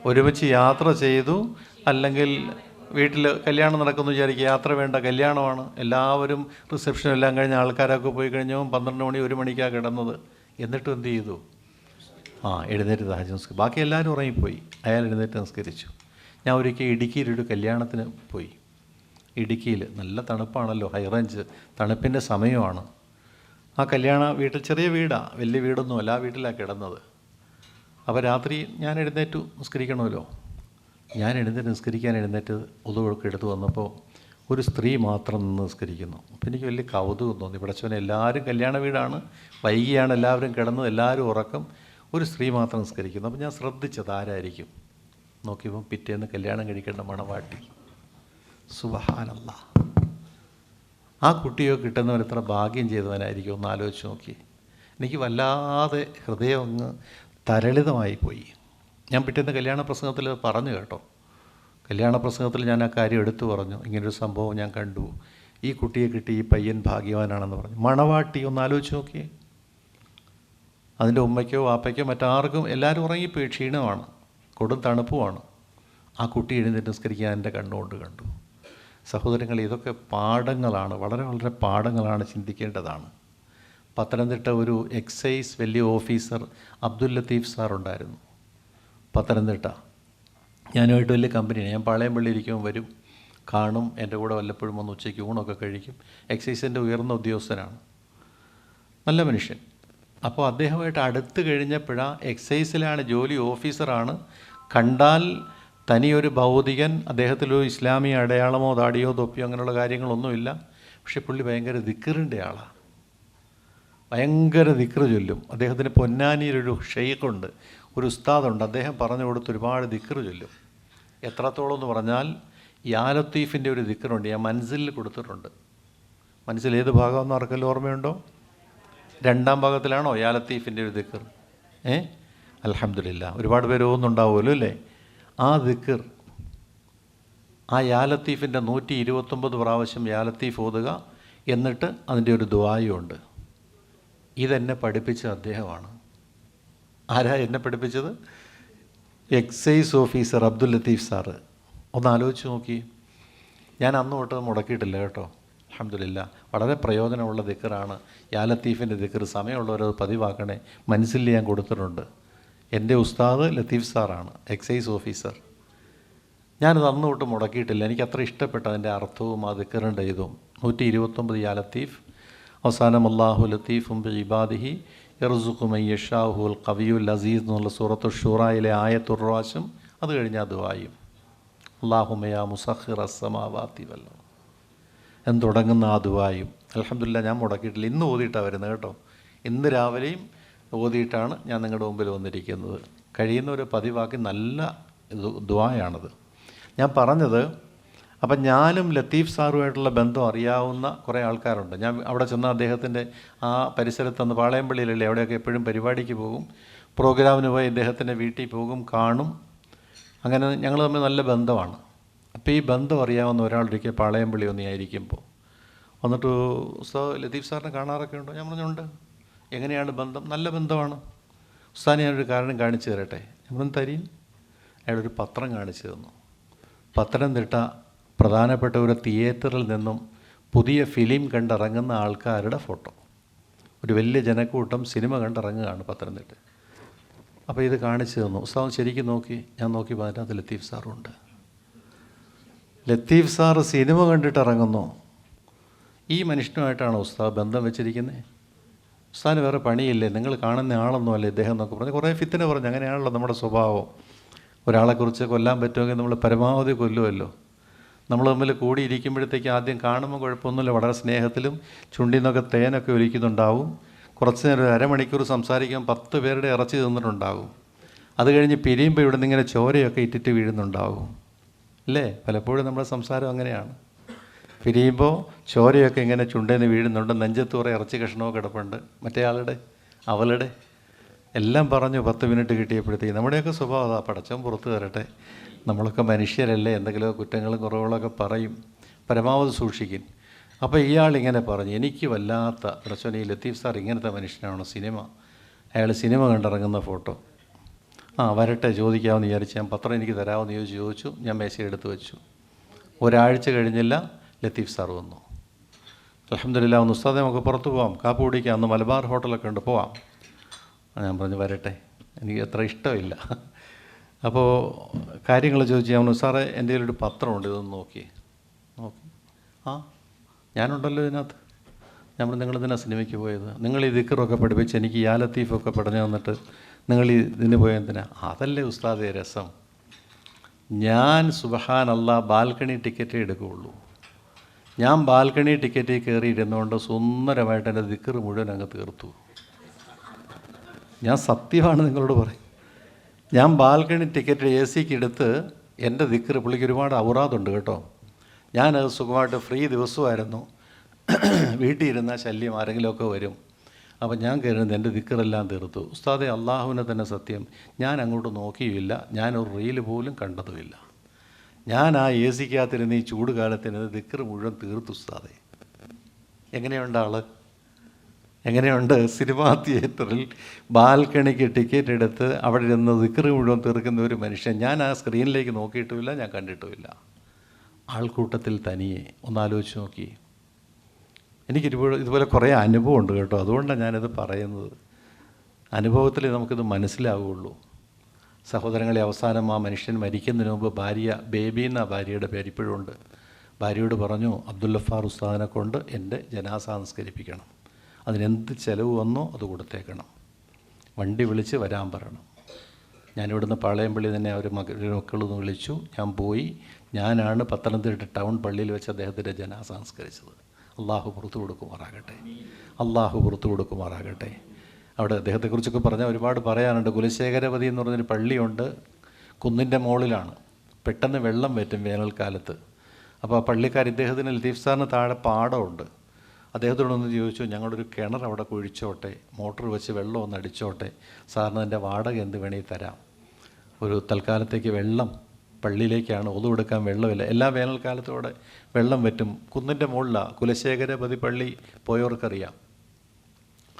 ഒരുമിച്ച് യാത്ര ചെയ്തു, അല്ലെങ്കിൽ വീട്ടിൽ കല്യാണം നടക്കുന്നു വിചാരിക്കുക, യാത്ര വേണ്ട, കല്യാണമാണ്, എല്ലാവരും റിസപ്ഷൻ എല്ലാം കഴിഞ്ഞ് ആൾക്കാരൊക്കെ പോയി കഴിഞ്ഞപ്പോൾ 12 മണി 1 മണിക്കാണ് കിടന്നത്. എന്നിട്ടും എന്ത് ചെയ്തു? എഴുന്നേറ്റ് തഹജ്ജുദ് നിസ്കരിച്ചു. ബാക്കി എല്ലാവരും ഉറങ്ങിപ്പോയി, അയാൾ എഴുന്നേറ്റ് നിസ്കരിച്ചു. ഞാൻ ഒരിക്കൽ ഇടുക്കിയിലൊരു കല്യാണത്തിന് പോയി. ഇടുക്കിയിൽ നല്ല തണുപ്പാണല്ലോ, ഹൈ റേഞ്ച്, തണുപ്പിൻ്റെ സമയമാണ്. ആ കല്യാണ വീട്ടിൽ, ചെറിയ വീടാണ്, വലിയ വീടൊന്നുമല്ല, ആ വീട്ടിലാണ് കിടന്നത്. അപ്പോൾ രാത്രി ഞാൻ എഴുന്നേറ്റു നിസ്കരിക്കണമല്ലോ. ഞാൻ എഴുന്നേറ്റ് ഉദുവൊക്കെ എടുത്ത് വന്നപ്പോൾ ഒരു സ്ത്രീ മാത്രം നിന്ന് നിസ്കരിക്കുന്നു. അപ്പോൾ എനിക്ക് വലിയ കൗതുകം തോന്നി. പടച്ചവനെ, എല്ലാവരും കല്യാണ വീടാണ്, വൈകിയാണ് എല്ലാവരും കിടന്നത്, എല്ലാവരും ഉറക്കം, ഒരു സ്ത്രീ മാത്രം നിസ്കരിക്കുന്നു. അപ്പോൾ ഞാൻ ശ്രദ്ധിച്ചത് ആരായിരിക്കും. നോക്കിയപ്പോൾ പിറ്റേന്ന് കല്യാണം കഴിക്കേണ്ട മണവാട്ടി. സുബ്ഹാനല്ലാഹ്, ആ കുട്ടിയോ കിട്ടുന്നവൻ എത്ര ഭാഗ്യം ചെയ്തവനായിരിക്കും ഒന്ന് ആലോചിച്ച് നോക്കി. എനിക്ക് വല്ലാതെ ഹൃദയം അങ്ങ് തരളിതമായി പോയി. ഞാൻ പിറ്റേന്ന് കല്യാണ പ്രസംഗത്തിൽ പറഞ്ഞു കേട്ടോ. കല്യാണ പ്രസംഗത്തിൽ ഞാൻ ആ കാര്യം എടുത്തു പറഞ്ഞു. ഇങ്ങനൊരു സംഭവം ഞാൻ കണ്ടു, ഈ കുട്ടിയെ കിട്ടി, ഈ പയ്യൻ ഭാഗ്യവാനാണെന്ന് പറഞ്ഞു. മണവാട്ടി ഒന്ന് ആലോചിച്ച് നോക്കിയേ. അതിൻ്റെ ഉമ്മയ്ക്കോ വാപ്പയ്ക്കോ മറ്റാർക്കും, എല്ലാവരും ഉറങ്ങിപ്പോയി, ക്ഷീണമാണ്, കൊടും തണുപ്പുമാണ്. ആ കുട്ടി എഴുന്നേറ്റ് നിസ്കരിക്കാൻ എൻ്റെ കണ്ണുകൊണ്ട് കണ്ടു. സഹോദരങ്ങൾ, ഇതൊക്കെ പാഠങ്ങളാണ്, വളരെ വളരെ പാഠങ്ങളാണ്, ചിന്തിക്കേണ്ടതാണ്. പത്തനംതിട്ട ഒരു എക്സൈസ് വലിയ ഓഫീസർ അബ്ദുൽ ലത്തീഫ് സാർ ഉണ്ടായിരുന്നു, പത്തനംതിട്ട. ഞാനുമായിട്ട് വലിയ കമ്പനിയാണ്. ഞാൻ പാളയംപള്ളി ഇരിക്കുമ്പോൾ വരും, കാണും, എൻ്റെ കൂടെ വല്ലപ്പോഴും വന്ന് ഉച്ചയ്ക്ക് ഊണൊക്കെ കഴിക്കും. എക്സൈസിൻ്റെ ഉയർന്ന ഉദ്യോഗസ്ഥനാണ്, നല്ല മനുഷ്യൻ. അപ്പോൾ അദ്ദേഹമായിട്ട് അടുത്ത് കഴിഞ്ഞപ്പോഴാണ്, എക്സൈസിലാണ് ജോലി, ഓഫീസറാണ്, കണ്ടാൽ തനിയൊരു ഭൗതികൻ, അദ്ദേഹത്തിലൊരു ഇസ്ലാമിക അടയാളമോ താടിയോ തൊപ്പിയോ അങ്ങനെയുള്ള കാര്യങ്ങളൊന്നുമില്ല. പക്ഷേ പുള്ളി ഭയങ്കര ദിക്റിൻ്റെ ആളാണ്, ഭയങ്കര ദിക്റ് ചൊല്ലും. അദ്ദേഹത്തിന് പൊന്നാനിയിലൊരു ഷെയ്ഖുണ്ട്, ഒരു ഉസ്താദുണ്ട്, അദ്ദേഹം പറഞ്ഞു കൊടുത്ത് ഒരുപാട് ദിക്റ് ചൊല്ലും. എത്രത്തോളം എന്ന് പറഞ്ഞാൽ, യാ ലത്തീഫിൻ്റെ ഒരു ദിക്റുണ്ട്, ഞാൻ മൻസിലിൽ കൊടുത്തിട്ടുണ്ട്. മനസ്സിൽ ഏത് ഭാഗമെന്ന് ആർക്കെല്ലാം ഓർമ്മയുണ്ടോ? 2ാം ഭാഗത്തിലാണോ യാ ലത്തീഫിൻ്റെ ഒരു ദിക്ർ? അൽഹംദുലില്ലാ, ഒരുപാട് പേര് ഓന്നുണ്ടാവുമല്ലോ അല്ലേ? ആ ദിക്ർ, ആ യാ ലത്തീഫിൻ്റെ 129 പ്രാവശ്യം യാ ലത്തീഫ് ഓതുക. എന്നിട്ട് അതിൻ്റെ ഒരു ദുആയുണ്ട്. ഇതെന്നെ പഠിപ്പിച്ച അദ്ദേഹമാണ്. ആരാ എന്നെ പഠിപ്പിച്ചത്? Excise officer Abdul Latheef sir. ഒന്ന് ആലോചിച്ച് നോക്കി. ഞാൻ അന്ന് തൊട്ട് മുടക്കിയിട്ടില്ല കേട്ടോ, അൽഹംദുലില്ലാ. വളരെ പ്രയോജനമുള്ള ദിക്റാണ് യാ ലത്തീഫിൻ്റെ ദിക്ർ. സമയമുള്ളവരത് പതിവാക്കണേ. മനസ്സിൽ ഞാൻ കൊടുത്തിട്ടുണ്ട്. എൻ്റെ ഉസ്താദ് ലത്തീഫ് സാറാണ്, എക്സൈസ് ഓഫീസർ. ഞാനത് അന്ന് തൊട്ട് മുടക്കിയിട്ടില്ല. എനിക്ക് അത്ര ഇഷ്ടപ്പെട്ട അതിൻ്റെ അർത്ഥവും ആ ദിക്റിൻ്റെ ഇതും. 129 യാ ലത്തീഫ്. അവസാനം അല്ലാഹു ലത്തീഫും ബി ഇബാദിഹി യർസുഖു മൻ യശാഉൽ ഖവിയുൽ അസീസ് എന്നുള്ള സൂറത്തു ഷൂറായിലെ ആയത്തുർ റാശും, അത് കഴിഞ്ഞാൽ ദുആയും അല്ലാഹുമ്മ യാ മുസഖിറ അസ്സമാവാതി വൽ അർദ് എന്ന് തുടങ്ങുന്ന ആ ദുആയും അൽഹംദുലില്ലാ ഞാൻ മുടക്കിയിട്ടില്ല. ഇന്ന് ഓതിയിട്ടാണ് വരുന്നത് കേട്ടോ. ഇന്ന് രാവിലെയും ഓതിയിട്ടാണ് ഞാൻ നിങ്ങളുടെ മുമ്പിൽ വന്നിരിക്കുന്നത്. കഴിയുന്നവർ പതിവാക്കി, നല്ല ദുആയാണത്. ഞാൻ പറഞ്ഞത്, അപ്പം ഞാനും ലത്തീഫ് സാറുമായിട്ടുള്ള ബന്ധം അറിയാവുന്ന കുറേ ആൾക്കാരുണ്ട്. ഞാൻ അവിടെ ചെന്ന അദ്ദേഹത്തിൻ്റെ ആ പരിസരത്തുനിന്ന്, പാളയംപള്ളിയിലല്ലേ, അവിടെയൊക്കെ എപ്പോഴും പരിപാടിക്ക് പോകും, പ്രോഗ്രാമിന് പോയി അദ്ദേഹത്തിൻ്റെ വീട്ടിൽ പോകും, കാണും. അങ്ങനെ ഞങ്ങൾ തമ്മിൽ നല്ല ബന്ധമാണ്. അപ്പോൾ ഈ ബന്ധം അറിയാവുന്ന ഒരാളൊരിക്കൽ പാളയംപള്ളി ഒന്നിയായിരിക്കുമ്പോൾ വന്നിട്ട്, ഉസ്താദ് ലത്തീഫ് സാറിനെ കാണാറൊക്കെ ഉണ്ടോ? ഞാൻ പറഞ്ഞുണ്ട്. എങ്ങനെയാണ് ബന്ധം? നല്ല ബന്ധമാണ് ഉസ്താദ്. ഞാനൊരു കാരണം കാണിച്ചു തരട്ടെ. ഞാൻ തരീൻ. അയാളൊരു പത്രം കാണിച്ചു തന്നു. പത്തനംതിട്ട പ്രധാനപ്പെട്ട ഒരു തിയേറ്ററിൽ നിന്നും പുതിയ ഫിലിം കണ്ടിറങ്ങുന്ന ആൾക്കാരുടെ ഫോട്ടോ. ഒരു വലിയ ജനക്കൂട്ടം സിനിമ കണ്ടിറങ്ങുകയാണ് പത്തനംതിട്ട. അപ്പോൾ ഇത് കാണിച്ചു തന്നു. ഉസ്താദ് ശരിക്കും നോക്കി. ഞാൻ നോക്കിയപ്പോൾ അതിനകത്ത് ലത്തീഫ് സാറുണ്ട്. ലത്തീഫ് സാറ് സിനിമ കണ്ടിട്ട് ഇറങ്ങുന്നു. ഈ മനുഷ്യനുമായിട്ടാണ് ഉസ്താദ് ബന്ധം വെച്ചിരിക്കുന്നത്? ഉസ്താദിന് വേറെ പണിയില്ലേ, നിങ്ങൾ കാണുന്ന ആളൊന്നുമല്ലേ ഇദ്ദേഹം എന്നൊക്കെ പറഞ്ഞ് കുറേ ഫിത്തിന പറഞ്ഞു. അങ്ങനെയാണല്ലോ നമ്മുടെ സ്വഭാവം. ഒരാളെക്കുറിച്ച് കൊല്ലാൻ പറ്റുമെങ്കിൽ നമ്മൾ പരമാവധി കൊല്ലുമല്ലോ. നമ്മൾ തമ്മിൽ കൂടിയിരിക്കുമ്പോഴത്തേക്ക് ആദ്യം കാണുമ്പോൾ കുഴപ്പമൊന്നുമില്ല, വളരെ സ്നേഹത്തിലും ചുണ്ടിൽ നിന്നൊക്കെ തേനൊക്കെ ഒലിക്കുന്നുണ്ടാവും. കുറച്ച് നേരം ഒരു അരമണിക്കൂർ സംസാരിക്കാൻ 10 പേരുടെ ഇറച്ചി തിന്നിട്ടുണ്ടാകും. അത് കഴിഞ്ഞ് പിരിയുമ്പോൾ ഇവിടെ നിന്ന് ഇങ്ങനെ ചോരയൊക്കെ ഇറ്റിറ്റ് വീഴുന്നുണ്ടാവും അല്ലേ? പലപ്പോഴും നമ്മുടെ സംസാരം അങ്ങനെയാണ്. പിരിയുമ്പോൾ ചോരയൊക്കെ ഇങ്ങനെ ചുണ്ടേന്ന് വീഴുന്നുണ്ട്, നെഞ്ചത്ത് കുറേ ഇറച്ചി കഷ്ണമൊക്കെ കിടപ്പുണ്ട്, മറ്റേ ആളുടെ അവളുടെ എല്ലാം പറഞ്ഞു 10 മിനിറ്റ് കിട്ടിയപ്പോഴത്തേക്ക്. നമ്മുടെയൊക്കെ സ്വഭാവം അതാ. പടച്ചവൻ പുറത്ത് തരട്ടെ. നമ്മളൊക്കെ മനുഷ്യരല്ലേ, എന്തെങ്കിലും കുറ്റങ്ങളും കുറവുകളൊക്കെ പറയും. പരമാവധി സൂക്ഷിക്കും. അപ്പോൾ ഇയാൾ ഇങ്ങനെ പറഞ്ഞു, എനിക്ക് വല്ലാത്ത പടച്ചവൻ, ഈ ലത്തീഫ് സാർ ഇങ്ങനത്തെ മനുഷ്യനാണോ? അയാൾ സിനിമ കണ്ടിറങ്ങുന്ന ഫോട്ടോ. വരട്ടെ, ചോദിക്കാമെന്ന് വിചാരിച്ച് ഞാൻ പത്രം എനിക്ക് തരാമെന്ന് ചോദിച്ചു. ഞാൻ മേശയെടുത്ത് വെച്ചു. ഒരാഴ്ച കഴിഞ്ഞില്ല, ലത്തീഫ് സാർ വന്നു. അൽഹംദുലില്ലാ, ഒന്ന് ഉസ്താദേ നമുക്ക് പുറത്ത് പോവാം, കാപ്പി കുടിക്കാം, അന്ന് മലബാർ ഹോട്ടലൊക്കെ ഉണ്ട്, പോവാം. ഞാൻ പറഞ്ഞു വരട്ടെ, എനിക്ക് അത്ര ഇഷ്ടമില്ല. അപ്പോൾ കാര്യങ്ങൾ ചോദിച്ചു. ഞാൻ പറഞ്ഞു സാറേ എൻ്റെ കയ്യിലൊരു പത്രമുണ്ട്, ഇതൊന്ന് നോക്കി. ഞാനുണ്ടല്ലോ ഇതിനകത്ത്. നമ്മൾ നിങ്ങളിതിനാ സിനിമയ്ക്ക് പോയത്? നിങ്ങൾ ഈ ദിക്റൊക്കെ പഠിപ്പിച്ച് എനിക്ക് യാ ലത്തീഫൊക്കെ പഠിച്ചു തന്നിട്ട് നിങ്ങൾ ഇതിന് പോയതിനാ? അതല്ലേ ഉസ്താദേ രസം. ഞാൻ സുബ്ഹാനല്ലാഹ് ബാൽക്കണി ടിക്കറ്റേ എടുക്കുകയുള്ളൂ. ഞാൻ ബാൽക്കണി ടിക്കറ്റിൽ കയറിയിരുന്നുകൊണ്ട് സുന്ദരമായിട്ട് എൻ്റെ ദിക്ർ മുഴുവൻ അങ്ങ് തീർത്തു. ഞാൻ സത്യമാണ് നിങ്ങളോട് പറയും. ഞാൻ ബാൽക്കണി ടിക്കറ്റ് AC-ക്ക് എടുത്ത് എൻ്റെ ദിക്ർ, പുള്ളിക്ക് ഒരുപാട് ഔറാദുണ്ട് കേട്ടോ. ഞാനത് സുഖമായിട്ട് ഫ്രീ ദിവസമായിരുന്നു. വീട്ടിൽ ഇരുന്ന ശല്യം ആരെങ്കിലുമൊക്കെ വരും. അപ്പം ഞാൻ കയറുന്നത് എൻ്റെ ദിക്റെല്ലാം തീർത്തു. ഉസ്താദെ അള്ളാഹുവിനെ തന്നെ സത്യം, ഞാൻ അങ്ങോട്ട് നോക്കിയുമില്ല, ഞാനൊരു റീല് പോലും കണ്ടതുമില്ല. ഞാൻ ആ AC-ക്കകത്തിരുന്ന് ഈ ചൂട് കാലത്തിന് ദിക്ർ മുഴുവൻ തീർത്തു ഉസ്താദെ. എങ്ങനെയുണ്ട് ആൾ? എങ്ങനെയുണ്ട്? സിനിമാ തിയേറ്ററിൽ ബാൽക്കണിക്ക് ടിക്കറ്റ് എടുത്ത് അവിടെ ഇരുന്ന് ദിക്ർ മുഴുവൻ തീർക്കുന്ന ഒരു മനുഷ്യൻ. ഞാൻ ആ സ്ക്രീനിലേക്ക് നോക്കിയിട്ടുമില്ല, ഞാൻ കണ്ടിട്ടുമില്ല. ആൾക്കൂട്ടത്തിൽ തനിയെ. ഒന്നാലോചിച്ച് നോക്കി. ഇതുപോലെ കുറേ അനുഭവമുണ്ട് കേട്ടോ. അതുകൊണ്ടാണ് ഞാനിത് പറയുന്നത്. അനുഭവത്തിൽ നമുക്കിത് മനസ്സിലാവുകയുള്ളൂ. സഹോദരങ്ങളെ, അവസാനം ആ മനുഷ്യൻ മരിക്കുന്നതിന് മുമ്പ് ബേബി എന്ന ഭാര്യയുടെ പേര് ഇപ്പോഴും ഉണ്ട്. ഭാര്യയോട് പറഞ്ഞു, അബ്ദുൽ ഗഫാർ ഉസ്താദിനെ കൊണ്ട് എൻ്റെ ജനാസ സംസ്കരിപ്പിക്കണം, അതിനെന്ത് ചിലവ് വന്നോ അത് കൊടുത്തേക്കണം, വണ്ടി വിളിച്ച് വരാൻ പറയണം. ഞാനിവിടുന്ന് പാളയംപള്ളി തന്നെ അവർ മക്കളൊന്ന് വിളിച്ചു. ഞാൻ പോയി. ഞാനാണ് പത്തനംതിട്ട ടൗൺ പള്ളിയിൽ വെച്ച് അദ്ദേഹത്തിൻ്റെ ജനാസ സംസ്കരിച്ചത്. അള്ളാഹു പുറത്തു കൊടുക്കുമാറാകട്ടെ, അള്ളാഹു പുറത്തു കൊടുക്കുമാറാകട്ടെ. അവിടെ അദ്ദേഹത്തെക്കുറിച്ചൊക്കെ പറഞ്ഞാൽ ഒരുപാട് പറയാനുണ്ട്. കുലശേഖരപതി എന്ന് പറഞ്ഞൊരു പള്ളിയുണ്ട്, കുന്നിൻ്റെ മുകളിലാണ്. പെട്ടെന്ന് വെള്ളം വറ്റും വേനൽക്കാലത്ത്. അപ്പോൾ ആ പള്ളിക്കാർ ഇദ്ദേഹത്തിന് ലത്തീഫ് സാറിന് താഴെ പാടമുണ്ട്. അദ്ദേഹത്തോടൊന്ന് ചോദിച്ചു, ഞങ്ങളൊരു കിണർ അവിടെ കുഴിച്ചോട്ടെ, മോട്ടർ വെച്ച് വെള്ളം ഒന്ന് അടിച്ചോട്ടെ, സാറിന് എൻ്റെ വാടക എന്ത് വേണമെങ്കിൽ തരാം. ഒരു തൽക്കാലത്തേക്ക് വെള്ളം, പള്ളിയിലേക്കാണ് ഒതു കൊടുക്കാൻ വെള്ളമില്ല. എല്ലാ വേനൽക്കാലത്തും അവിടെ വെള്ളം വറ്റും. കുന്നിൻ്റെ മുകളിലാണ്. കുലശേഖരപതി പള്ളി പോയവർക്കറിയാം.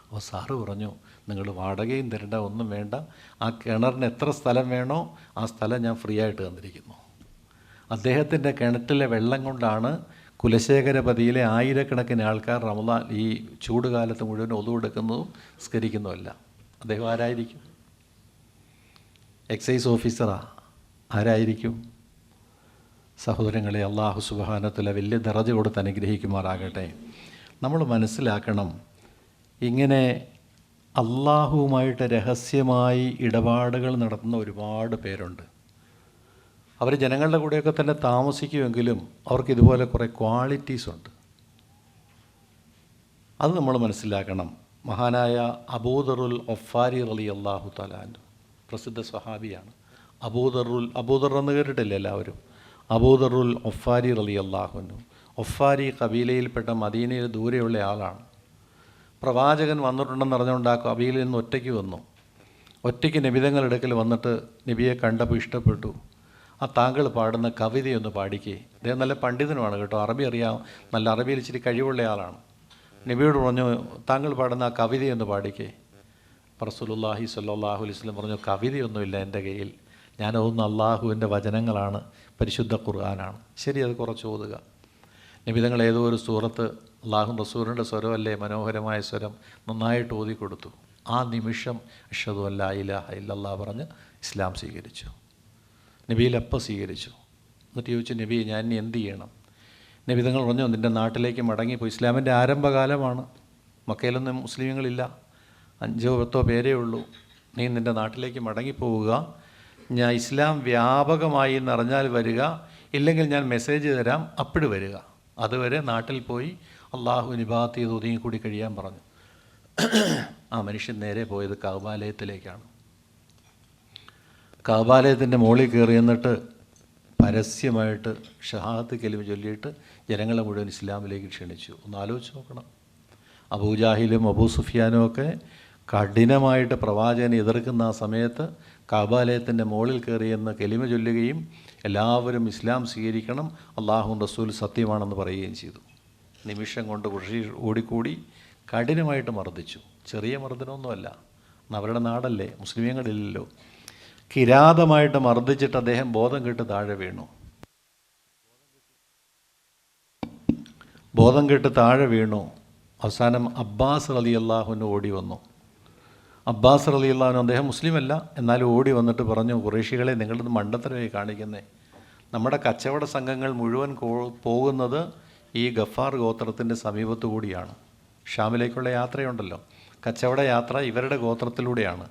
അപ്പോൾ സാറ് പറഞ്ഞു, നിങ്ങൾ വാടകയും തരേണ്ട, ഒന്നും വേണ്ട, ആ കിണറിന് എത്ര സ്ഥലം വേണോ ആ സ്ഥലം ഞാൻ ഫ്രീ ആയിട്ട് തന്നിരിക്കുന്നു. അദ്ദേഹത്തിൻ്റെ കിണറ്റിലെ വെള്ളം കൊണ്ടാണ് കുലശേഖരപതിയിലെ ആയിരക്കണക്കിന് ആൾക്കാർ റമദാൻ ഈ ചൂടുകാലത്ത് മുഴുവൻ ഒതു കൊടുക്കുന്നതും സ്കരിക്കുന്നതുമല്ല. അദ്ദേഹം ആരായിരിക്കും? എക്സൈസ് ഓഫീസറാ? ആരായിരിക്കും? സഹോദരങ്ങളെ, അള്ളാഹു സുബ്ഹാനഹു വതആല വലിയ ദറജ കൊടുത്ത് അനുഗ്രഹിക്കുമാറാകട്ടെ. നമ്മൾ മനസ്സിലാക്കണം, ഇങ്ങനെ അള്ളാഹുവുമായിട്ട് രഹസ്യമായി ഇടപാടുകൾ നടത്തുന്ന ഒരുപാട് പേരുണ്ട്. അവർ ജനങ്ങളുടെ കൂടെയൊക്കെ തന്നെ താമസിക്കുമെങ്കിലും അവർക്ക് ഇതുപോലെ കുറേ ക്വാളിറ്റീസ് ഉണ്ട്. അത് നമ്മൾ മനസ്സിലാക്കണം. മഹാനായ അബൂദറുൽ ഒഫാരി റളിയല്ലാഹു തആല അൻഹു പ്രസിദ്ധ സ്വഹാബിയാണ്. അബൂദർ എന്ന് കേട്ടിട്ടില്ല എല്ലാവരും? അബൂദറുൽ ഒഫാരി റളിയല്ലാഹു അൻഹു. ഒഫാരി കബീലയിൽപ്പെട്ട മദീനയിൽ ദൂരെയുള്ള ആളാണ്. പ്രവാചകൻ വന്നിട്ടുണ്ടെന്ന് അറിഞ്ഞുകൊണ്ട് ആ കബീലയിൽ നിന്ന് ഒറ്റയ്ക്ക് വന്നു. ഒറ്റയ്ക്ക് നബിതങ്ങളുടെ അടുക്കൽ വന്നിട്ട് നബിയെ കണ്ടപ്പോൾ ഇഷ്ടപ്പെട്ടു. ആ താങ്കൾ പാടുന്ന കവിതയൊന്ന് പാടിക്കേ. അദ്ദേഹം നല്ല പണ്ഡിതനുമാണ് കേട്ടോ, അറബി അറിയാം, നല്ല അറബിയിൽ ഇച്ചിരി കഴിവുള്ള ആളാണ്. നബിയോട് പറഞ്ഞു, താങ്കൾ പാടുന്ന ആ കവിതയൊന്ന് പാടിക്കേ. റസൂലുള്ളാഹി സ്വല്ലല്ലാഹു അലൈഹി വസല്ലം പറഞ്ഞു, കവിതയൊന്നുമില്ല എൻ്റെ കയ്യിൽ, ഞാനതൊന്നും അള്ളാഹുവിൻ്റെ വചനങ്ങളാണ്, പരിശുദ്ധ ഖുർആനാണ്. ശരി, അത് കുറച്ച് ഓതുക. നബിതങ്ങൾ ഏതോ ഒരു സൂറത്ത്, അള്ളാഹു റസൂലിൻ്റെ സ്വരമല്ലേ, മനോഹരമായ സ്വരം, നന്നായിട്ട് ഓതി കൊടുത്തു. ആ നിമിഷം അഷ്ഹദു അല്ലാ ഇലാഹ ഇല്ലല്ലാഹ് പറഞ്ഞ് ഇസ്ലാം സ്വീകരിച്ചു. നബിയിലപ്പം സ്വീകരിച്ചു. എന്നിട്ട് ചോദിച്ചു, നബി ഞാൻ ഇനി എന്ത് ചെയ്യണം? നബിതങ്ങൾ പറഞ്ഞു, നിൻ്റെ നാട്ടിലേക്ക് മടങ്ങിപ്പോയി. ഇസ്ലാമിൻ്റെ ആരംഭകാലമാണ്, മക്കയിലൊന്നും മുസ്ലിങ്ങളുമില്ല, 5 or 10 പേരേ ഉള്ളൂ. നീ നിൻ്റെ നാട്ടിലേക്ക് മടങ്ങിപ്പോവുക, ഞാൻ ഇസ്ലാം വ്യാപകമായി എന്നറിഞ്ഞാൽ വരിക, ഇല്ലെങ്കിൽ ഞാൻ മെസ്സേജ് തരാം, അപ്പോഴ് വരിക. അതുവരെ നാട്ടിൽ പോയി അള്ളാഹുവിന് ഇബാദത്ത് ചെയ്ത് ഒതുങ്ങിക്കൂടി കഴിയാൻ പറഞ്ഞു. ആ മനുഷ്യൻ നേരെ പോയത് കഅബാലയത്തിലേക്കാണ്. കഅബാലയത്തിൻ്റെ മുകളിൽ കയറി എന്നിട്ട് പരസ്യമായിട്ട് ഷഹാദത്ത് കലിമ ചൊല്ലിയിട്ട് ജനങ്ങളെ മുഴുവൻ ഇസ്ലാമിലേക്ക് ക്ഷണിച്ചു. ഒന്ന് ആലോചിച്ച് നോക്കണം. അബൂജാഹിലും അബൂ സുഫിയാനും ഒക്കെ കഠിനമായിട്ട് പ്രവാചകനെ എതിർക്കുന്ന ആ സമയത്ത് കഅബാലയത്തിൻ്റെ മുകളിൽ കയറിയെന്ന് കലിമ ചൊല്ലുകയും എല്ലാവരും ഇസ്ലാം സ്വീകരിക്കണം, അള്ളാഹു റസൂൽ സത്യമാണെന്ന് പറയുകയും ചെയ്തു. നിമിഷം കൊണ്ട് കൃഷി ഓടിക്കൂടി കഠിനമായിട്ട് മർദ്ദിച്ചു. ചെറിയ മർദ്ദനമൊന്നുമല്ല, അവരുടെ നാടല്ലേ, മുസ്ലിമീങ്ങളില്ലല്ലോ. കിരാതമായിട്ട് മർദ്ദിച്ചിട്ട് അദ്ദേഹം ബോധം കെട്ട് താഴെ വീണു. ബോധം കെട്ട് താഴെ വീണു. അവസാനം അബ്ബാസ് റളിയല്ലാഹുവിന് ഓടി വന്നു. അബ്ബാസ് റളിയല്ലാഹു അദ്ദേഹം മുസ്ലിമല്ല, എന്നാലും ഓടി വന്നിട്ട് പറഞ്ഞു, ഖുറൈശികളെ നിങ്ങളുടെ മണ്ടത്തരമായി കാണിക്കുന്നേ, നമ്മുടെ കച്ചവട സംഘങ്ങൾ മുഴുവൻ പോകുന്നത് ഈ ഗഫാർ ഗോത്രത്തിൻ്റെ സമീപത്തു കൂടിയാണ്. ഷാമിലേക്കുള്ള യാത്രയുണ്ടല്ലോ, കച്ചവട യാത്ര ഇവരുടെ ഗോത്രത്തിലൂടെയാണ്.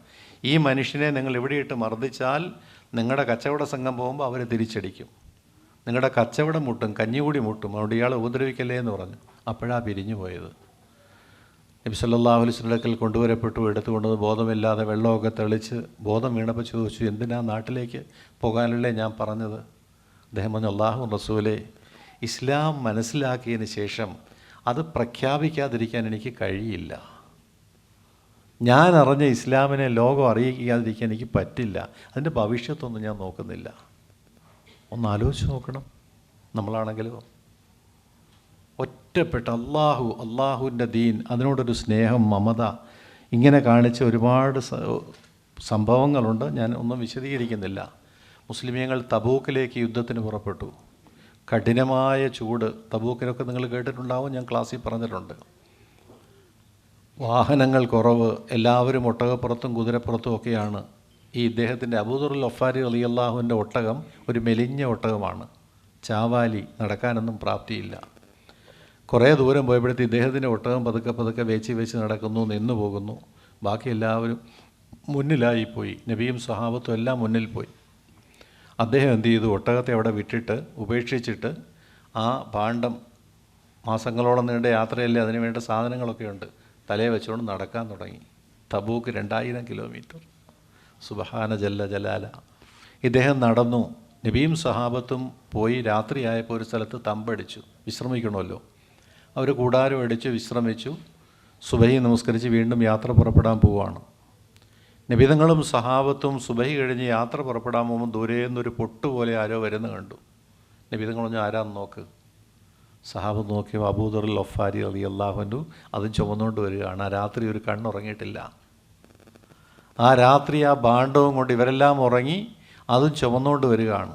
ഈ മനുഷ്യനെ നിങ്ങൾ ഇവിടെയിട്ട് മർദ്ദിച്ചാൽ നിങ്ങളുടെ കച്ചവട സംഘം പോകുമ്പോൾ അവർ തിരിച്ചടിക്കും, നിങ്ങളുടെ കച്ചവടം മുട്ടും, കഞ്ഞികൂടി മുട്ടും, അവിടെ ഇയാളെ ഉപദ്രവിക്കല്ലേ എന്ന് പറഞ്ഞു. അപ്പോഴാണ് പിരിഞ്ഞു പോയത്. നബി സല്ലല്ലാഹു അലൈഹി വസല്ലം അടുക്കൽ കൊണ്ടുവരപ്പെട്ടു. എടുത്തുകൊണ്ട് ബോധമില്ലാതെ വെള്ളമൊക്കെ തെളിച്ച് ബോധം വീണപ്പോൾ ചോദിച്ചു, എന്തിനാ നാട്ടിലേക്ക് പോകാനല്ലേ ഞാൻ പറഞ്ഞത്? അദ്ദേഹം പറഞ്ഞു, അല്ലാഹു റസൂലേ, ഇസ്ലാം മനസ്സിലാക്കിയതിന് ശേഷം അത് പ്രഖ്യാപിക്കാതിരിക്കാൻ എനിക്ക് കഴിയില്ല. ഞാൻ അറിഞ്ഞ ഇസ്ലാമിനെ ലോകം അറിയിക്കാതിരിക്കാൻ എനിക്ക് പറ്റില്ല. അതിൻ്റെ ഭവിഷ്യത്തൊന്നും ഞാൻ നോക്കുന്നില്ല. ഒന്ന് ആലോചിച്ച് നോക്കണം. നമ്മളാണെങ്കിലോ ഒറ്റപ്പെട്ട അള്ളാഹുവിൻ്റെ ദീൻ, അതിനോടൊരു സ്നേഹം, മമത, ഇങ്ങനെ കാണിച്ച ഒരുപാട് സംഭവങ്ങളുണ്ട്. ഞാൻ ഒന്നും വിശദീകരിക്കുന്നില്ല. മുസ്ലിമീങ്ങൾ തബൂക്കിലേക്ക് യുദ്ധത്തിന് പുറപ്പെട്ടു. കഠിനമായ ചൂട്. തബൂക്കിനൊക്കെ നിങ്ങൾ കേട്ടിട്ടുണ്ടാവും, ഞാൻ ക്ലാസ്സിൽ പറഞ്ഞിട്ടുണ്ട്. വാഹനങ്ങൾ കുറവ്, എല്ലാവരും ഒട്ടകപ്പുറത്തും കുതിരപ്പുറത്തും ഒക്കെയാണ്. ഈ ഇദ്ദേഹത്തിൻ്റെ അബൂദറുൽ ഗഫാരി റളിയല്ലാഹുവിൻ്റെ ഒട്ടകം ഒരു മെലിഞ്ഞ ഒട്ടകമാണ്, ചാവാലി, നടക്കാനൊന്നും പ്രാപ്തിയില്ല. കുറേ ദൂരം പോയപ്പോഴത്തെ ഇദ്ദേഹത്തിൻ്റെ ഒട്ടകം പതുക്കെ പതുക്കെ വെച്ച് നടക്കുന്നു, നിന്നു പോകുന്നു. ബാക്കി എല്ലാവരും മുന്നിലായിപ്പോയി. നബിയും സ്വഹാബത്തും എല്ലാം മുന്നിൽ പോയി. അദ്ദേഹം എന്ത് ചെയ്തു? ഒട്ടകത്തെ അവിടെ വിട്ടിട്ട് ഉപേക്ഷിച്ചിട്ട് ആ ഭാണ്ഡം, മാസങ്ങളോളം നീണ്ട യാത്രയല്ലേ, അതിന് വേണ്ട സാധനങ്ങളൊക്കെ ഉണ്ട്, തലയെ വെച്ചുകൊണ്ട് നടക്കാൻ തുടങ്ങി. Tabuk 2000 kilometre. സുബ്ഹാന ജല്ല ജലാല. ഇദ്ദേഹം നടന്നു. നബിയും സഹാബത്തും പോയി. രാത്രിയായപ്പോൾ ഒരു സ്ഥലത്ത് തമ്പടിച്ചു, വിശ്രമിക്കണമല്ലോ. അവർ കൂടാരം അടിച്ച് വിശ്രമിച്ചു. സുബഹി നമസ്കരിച്ച് വീണ്ടും യാത്ര പുറപ്പെടാൻ പോവുകയാണ്. നബിതങ്ങളും സഹാബത്തും സുബഹി കഴിഞ്ഞ് യാത്ര പുറപ്പെടാൻ പോകുമ്പോൾ ദൂരെ നിന്നൊരു പൊട്ടുപോലെ ആരോ വരുന്ന കണ്ടു. നബിതങ്ങൾ പറഞ്ഞു, ആരാന്ന് നോക്ക്. സഹാബത്ത് നോക്കിയോ, അബൂദറുൽ ഗഫാരി റളിയല്ലാഹു അൻഹു അതും ചുമന്നുകൊണ്ട് വരികയാണ്. ആ രാത്രി ഒരു കണ്ണുറങ്ങിയിട്ടില്ല. ആ രാത്രി ആ ഭാണ്ഡവും കൊണ്ട് ഇവരെല്ലാം ഉറങ്ങി, അതും ചുമന്നുകൊണ്ട് വരികയാണ്.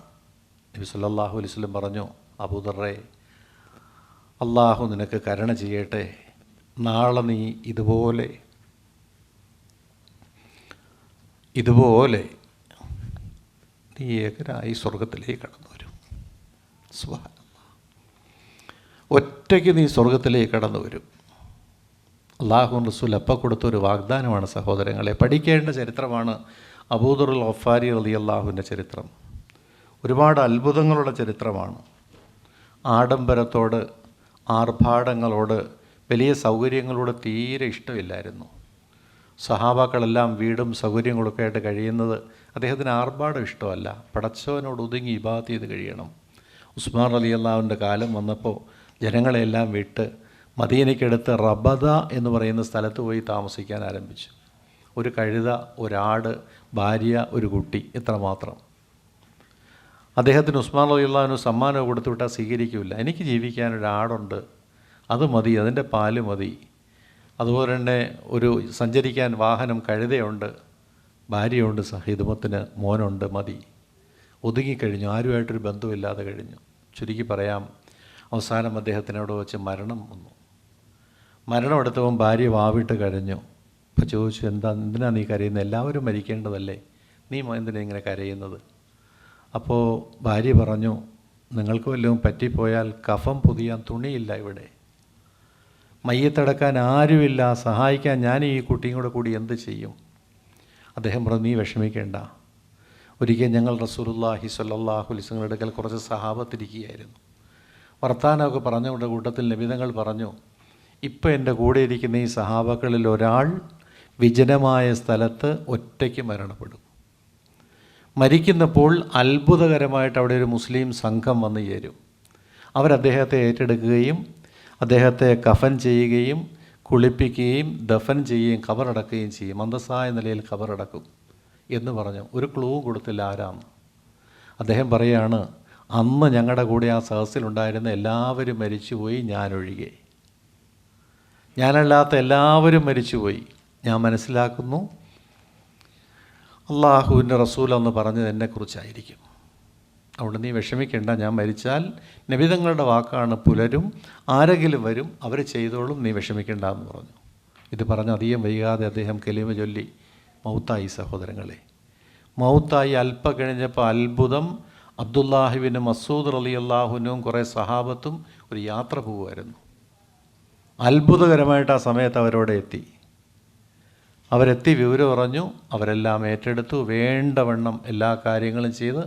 നബി സല്ലല്ലാഹു അലൈഹി വസല്ലം പറഞ്ഞു, അബൂദറേ, അള്ളാഹു നിനക്ക് കരുണ ചെയ്യട്ടെ, നാളെ നീ ഇതുപോലെ നീ ഏകനായി സ്വർഗത്തിലേക്ക് കടന്നു വരും. സുബ്ഹാനല്ലാഹ്. ഒറ്റയ്ക്ക് നീ സ്വർഗത്തിലേക്ക് കടന്നു വരും. അല്ലാഹു റസൂൽ അപ്പം കൊടുത്തൊരു വാഗ്ദാനമാണ് സഹോദരങ്ങളെ. പഠിക്കേണ്ട ചരിത്രമാണ് അബൂദറുൽ ഗഫാരി റളിയല്ലാഹുവിൻ്റെ ചരിത്രം. ഒരുപാട് അത്ഭുതങ്ങളുടെ ചരിത്രമാണ്. ആഡംബരത്തോട്, ആർഭാടങ്ങളോട്, വലിയ സൗകര്യങ്ങളോട് തീരെ ഇഷ്ടമില്ലായിരുന്നു. സഹാബാക്കളെല്ലാം വീടും സൗകര്യങ്ങളൊക്കെ ആയിട്ട് കഴിയുന്നത് അദ്ദേഹത്തിന് ആർഭാടം ഇഷ്ടമല്ല. പടച്ചവനോട് ഒതുങ്ങി ഇബാദത്ത് ചെയ്ത് കഴിയണം. ഉസ്മാൻ റളിയല്ലാഹുവിൻ്റെ കാലം വന്നപ്പോൾ ജനങ്ങളെല്ലാം വിട്ട് മദീനയ്ക്കടുത്ത് റബദ എന്ന് പറയുന്ന സ്ഥലത്ത് പോയി താമസിക്കാൻ ആരംഭിച്ചു. ഒരു കഴുത, ഒരാട്, ഭാര്യ, ഒരു കുട്ടി, ഇത്രമാത്രം. അദ്ദേഹത്തിന് ഉസ്മാൻ റളിയല്ലാഹു സമ്മാനം കൊടുത്തുവിട്ടാൽ സ്വീകരിക്കില്ല. എനിക്ക് ജീവിക്കാനൊരാടുണ്ട്, അത് മതി, അതിൻ്റെ പാല് മതി. അതുപോലെ തന്നെ ഒരു സഞ്ചരിക്കാൻ വാഹനം, കഴുതയുണ്ട്, ഭാര്യയുണ്ട്, ഹിദ്മത്തിന് മോനുണ്ട്, മതി. ഒതുങ്ങിക്കഴിഞ്ഞു, ആരുമായിട്ടൊരു ബന്ധമില്ലാതെ കഴിഞ്ഞു. ചുരുക്കി പറയാം, അവസാനം അദ്ദേഹത്തിനോട് വെച്ച് മരണം വന്നു. മരണം എടുത്തപ്പോൾ ഭാര്യ വാവിട്ട് കരഞ്ഞു. അപ്പോൾ ചോദിച്ചു, എന്തിനാ നീ കരയുന്നത്? എല്ലാവരും മരിക്കേണ്ടതല്ലേ, നീ എന്തിനാ ഇങ്ങനെ കരയുന്നത്? അപ്പോൾ ഭാര്യ പറഞ്ഞു, നിങ്ങൾക്ക് വല്ലതും പറ്റിപ്പോയാൽ കഫം പൊതിയാൻ തുണിയില്ല ഇവിടെ. മയ്യത്തടക്കാൻ ആരുമില്ല, സഹായിക്കാൻ ഞാൻ ഈ കുട്ടിയും കൂടി എന്ത് ചെയ്യും? അദ്ദേഹം പറഞ്ഞു, നീ വിഷമിക്കേണ്ട. ഒരിക്കൽ ഞങ്ങൾ റസൂലുള്ളാഹി സ്വല്ലല്ലാഹു അലൈഹി വസല്ലം അടുക്കൽ കുറച്ച് സഹാബത്തിരിക്കുകയായിരുന്നു. വർത്താനമൊക്കെ പറഞ്ഞുകൊണ്ട് കൂട്ടത്തിൽ നബി തങ്ങൾ പറഞ്ഞു, ഇപ്പം എൻ്റെ കൂടെ ഇരിക്കുന്ന ഈ സഹാബക്കളിൽ ഒരാൾ വിജനമായ സ്ഥലത്ത് ഒറ്റയ്ക്ക് മരണപ്പെടും. മരിക്കുന്നപ്പോൾ അത്ഭുതകരമായിട്ട് അവിടെ ഒരു മുസ്ലിം സംഘം വന്നു ചേരും. അവരദ്ദേഹത്തെ ഏറ്റെടുക്കുകയും അദ്ദേഹത്തെ കഫൻ ചെയ്യുകയും കുളിപ്പിക്കുകയും ദഫൻ ചെയ്യുകയും ഖബറടക്കുകയും ചെയ്യും. മന്ദസായ നിലയിൽ ഖബറടക്കും എന്ന് പറഞ്ഞു. ഒരു ക്ലൂ കൊടുത്തില്ല ആരാന്ന്. അദ്ദേഹം പറയാണ്, അന്ന് ഞങ്ങളുടെ കൂടെ ആ സദസ്സിലുണ്ടായിരുന്ന എല്ലാവരും മരിച്ചുപോയി, ഞാനൊഴികെ. ഞാനല്ലാത്ത എല്ലാവരും മരിച്ചുപോയി. ഞാൻ മനസ്സിലാക്കുന്നു അള്ളാഹുവിൻ്റെ റസൂൽ എന്ന് പറഞ്ഞത് എന്നെക്കുറിച്ചായിരിക്കും. അതുകൊണ്ട് നീ വിഷമിക്കേണ്ട, ഞാൻ മരിച്ചാൽ നബിതങ്ങളുടെ വാക്കാണ്, പുലരും, ആരെങ്കിലും വരും, അവർ ചെയ്തോളും, നീ വിഷമിക്കേണ്ട എന്ന് പറഞ്ഞു. ഇത് പറഞ്ഞ് അധികം വൈകാതെ അദ്ദേഹം കലിമ ചൊല്ലി മൗത്തായി. സഹോദരങ്ങളെ, മൗത്തായി. അല്പം കഴിഞ്ഞപ്പോൾ അത്ഭുതം, അബ്ദുല്ലാഹിബിൻ മസൂദ് റളിയല്ലാഹുവിനും കുറേ സഹാബത്തും ഒരു യാത്ര പോകുമായിരുന്നു. അത്ഭുതകരമായിട്ട് ആ സമയത്ത് അവരോടെ എത്തി. അവരെത്തി വിവരം പറഞ്ഞു. അവരെല്ലാം ഏറ്റെടുത്തു. വേണ്ടവണ്ണം എല്ലാ കാര്യങ്ങളും ചെയ്ത്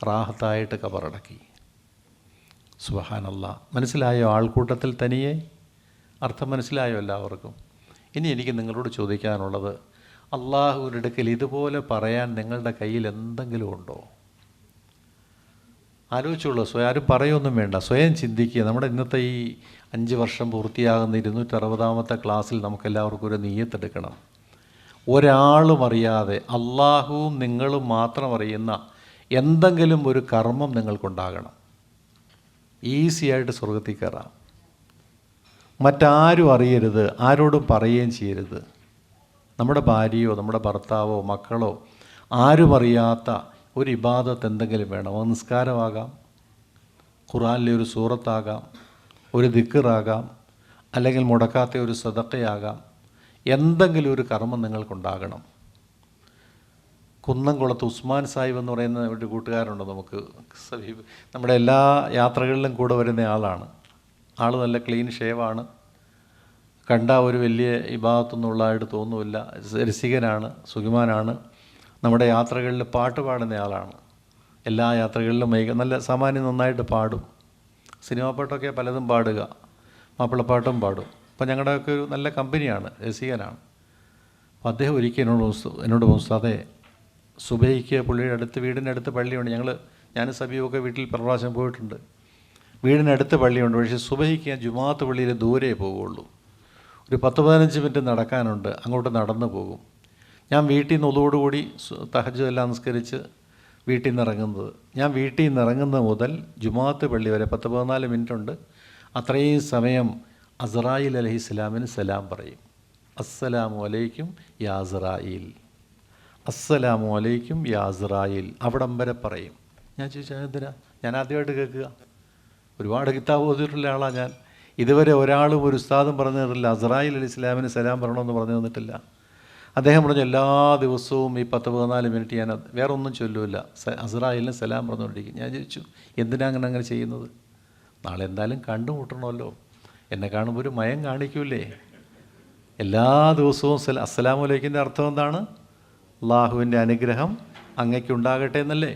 റാഹത്തായിട്ട് ഖബറടക്കി. സുബ്ഹാനല്ലാഹ്. മനസ്സിലായോ? ആൾക്കൂട്ടത്തിൽ തനിയെ. അർത്ഥം മനസ്സിലായോ എല്ലാവർക്കും? ഇനി എനിക്ക് നിങ്ങളോട് ചോദിക്കാനുള്ളത്, അള്ളാഹുവിൻ്റെ അടുക്കൽ ഇതുപോലെ പറയാൻ നിങ്ങളുടെ കയ്യിൽ എന്തെങ്കിലും ഉണ്ടോ? ആലോചിച്ചുള്ളൂ. സ്വയം ആരും പറയൊന്നും വേണ്ട, സ്വയം ചിന്തിക്കുക. നമ്മുടെ ഇന്നത്തെ ഈ 5 വർഷം പൂർത്തിയാകുന്ന 260ാമത്തെ ക്ലാസ്സിൽ നമുക്കെല്ലാവർക്കും ഒരു നിയ്യത്തെടുക്കണം. ഒരാളും അറിയാതെ അള്ളാഹുവും നിങ്ങളും മാത്രം അറിയുന്ന എന്തെങ്കിലും ഒരു കർമ്മം നിങ്ങൾക്കുണ്ടാകണം. ഈസിയായിട്ട് സ്വർഗത്തിൽ കയറാം. മറ്റാരും അറിയരുത്, ആരോടും പറയുകയും ചെയ്യരുത്. നമ്മുടെ ഭാര്യയോ നമ്മുടെ ഭർത്താവോ മക്കളോ ആരും അറിയാത്ത ഒരു ഇബാദത്ത് എന്തെങ്കിലും വേണം. അത് നിസ്കാരമാകാം, ഖുർആനിലെ ഒരു സൂറത്താകാം, ഒരു ദിക്റാകാം, അല്ലെങ്കിൽ മുടക്കാത്ത ഒരു സദഖയാകാം. എന്തെങ്കിലും ഒരു കർമ്മം നിങ്ങൾക്കുണ്ടാകണം. കുന്നംകുളത്ത് ഉസ്മാൻ സാഹിബ് എന്ന് പറയുന്ന ഒരു കൂട്ടുകാരുണ്ട് നമുക്ക്. നമ്മുടെ എല്ലാ യാത്രകളിലും കൂടെ വരുന്ന ആളാണ്. ആൾ നല്ല ക്ലീൻ ഷേവാണ്. കണ്ട ഒരു വലിയ ഇബാദത്തൊന്നുള്ളതായിട്ട് തോന്നുമില്ല. രസികനാണ്, സുഖിമാനാണ്. നമ്മുടെ യാത്രകളിൽ പാട്ട് പാടുന്ന ആളാണ്. എല്ലാ യാത്രകളിലും നല്ല സാമാന്യം നന്നായിട്ട് പാടും. സിനിമാ പാട്ടൊക്കെ പലതും പാടുക, മാപ്പിളപ്പാട്ടും പാടും. അപ്പം ഞങ്ങളുടെയൊക്കെ ഒരു നല്ല കമ്പനിയാണ്, രസികനാണ്. അപ്പോൾ അദ്ദേഹം ഒരിക്കൽ എന്നോട് ഉസ്താദേ, സുബൈക്ക് പുള്ളിയുടെ അടുത്ത്, വീടിനടുത്ത് പള്ളിയുണ്ട്. ഞാനും സബിയൊക്കെ വീട്ടിൽ പ്രവാസം പോയിട്ടുണ്ട്. വീടിനടുത്ത് പള്ളിയുണ്ട്. പക്ഷേ സുബൈക്ക് ഞാൻ ജുമാഅത്ത് പള്ളിയിൽ ദൂരെ പോവുള്ളൂ. ഒരു 10-15 മിനിറ്റ് നടക്കാനുണ്ട്. അങ്ങോട്ട് നടന്നു പോകും. ഞാൻ വീട്ടിൽ നിന്ന് ഒതുവോടുകൂടി തഹജ്ജുദ് എല്ലാം നിസ്കരിച്ച് വീട്ടിൽ നിന്ന് ഇറങ്ങുന്നത്. ഞാൻ വീട്ടിൽ നിന്ന് ഇറങ്ങുന്നത് മുതൽ ജുമാഅത്ത് പള്ളി വരെ 10-14 മിനിറ്റുണ്ട്. അത്രയും സമയം അസ്റായിൽ അലൈഹിസ്സലാമിന് സലാം പറയും. അസ്സലാമു അലൈക്കും യാ അസ്റായിൽ, അസ്സലാമു അലൈക്കും യാ അസ്റായിൽ. അവിടം വരെ പറയും. ഞാൻ ചോദിച്ചാൽ എന്തിനാ? ഞാൻ ആദ്യമായിട്ട് കേൾക്കുക. ഒരുപാട് കിതാബ് ഓതിയിട്ടുള്ള ആളാണ് ഞാൻ. ഇതുവരെ ഒരാളും ഒരു ഉസ്താദും പറഞ്ഞു തന്നിട്ടില്ല അസ്റായിൽ അലൈഹി സ്വലാമിന് സലാം പറയണമെന്ന് പറഞ്ഞു തന്നിട്ടില്ല. അദ്ദേഹം പറഞ്ഞു എല്ലാ ദിവസവും ഈ 10-14 മിനിറ്റ് ഞാൻ വേറെ ഒന്നും ചൊല്ലൂല്ല, അസ്റായിലിന് സലാം പറഞ്ഞുകൊണ്ടിരിക്കും. ഞാൻ ചോദിച്ചു, എന്തിനാ അങ്ങനെ ചെയ്യുന്നത്? നാളെ എന്തായാലും കണ്ടുമുട്ടണമല്ലോ. എന്നെ കാണുമ്പോൾ ഒരു മയം കാണിക്കൂലേ? എല്ലാ ദിവസവും അസ്സലാമു അലൈക്കിൻ്റെ അർത്ഥം എന്താണ്? അള്ളാഹുവിൻ്റെ അനുഗ്രഹം അങ്ങയ്ക്കുണ്ടാകട്ടെ എന്നല്ലേ?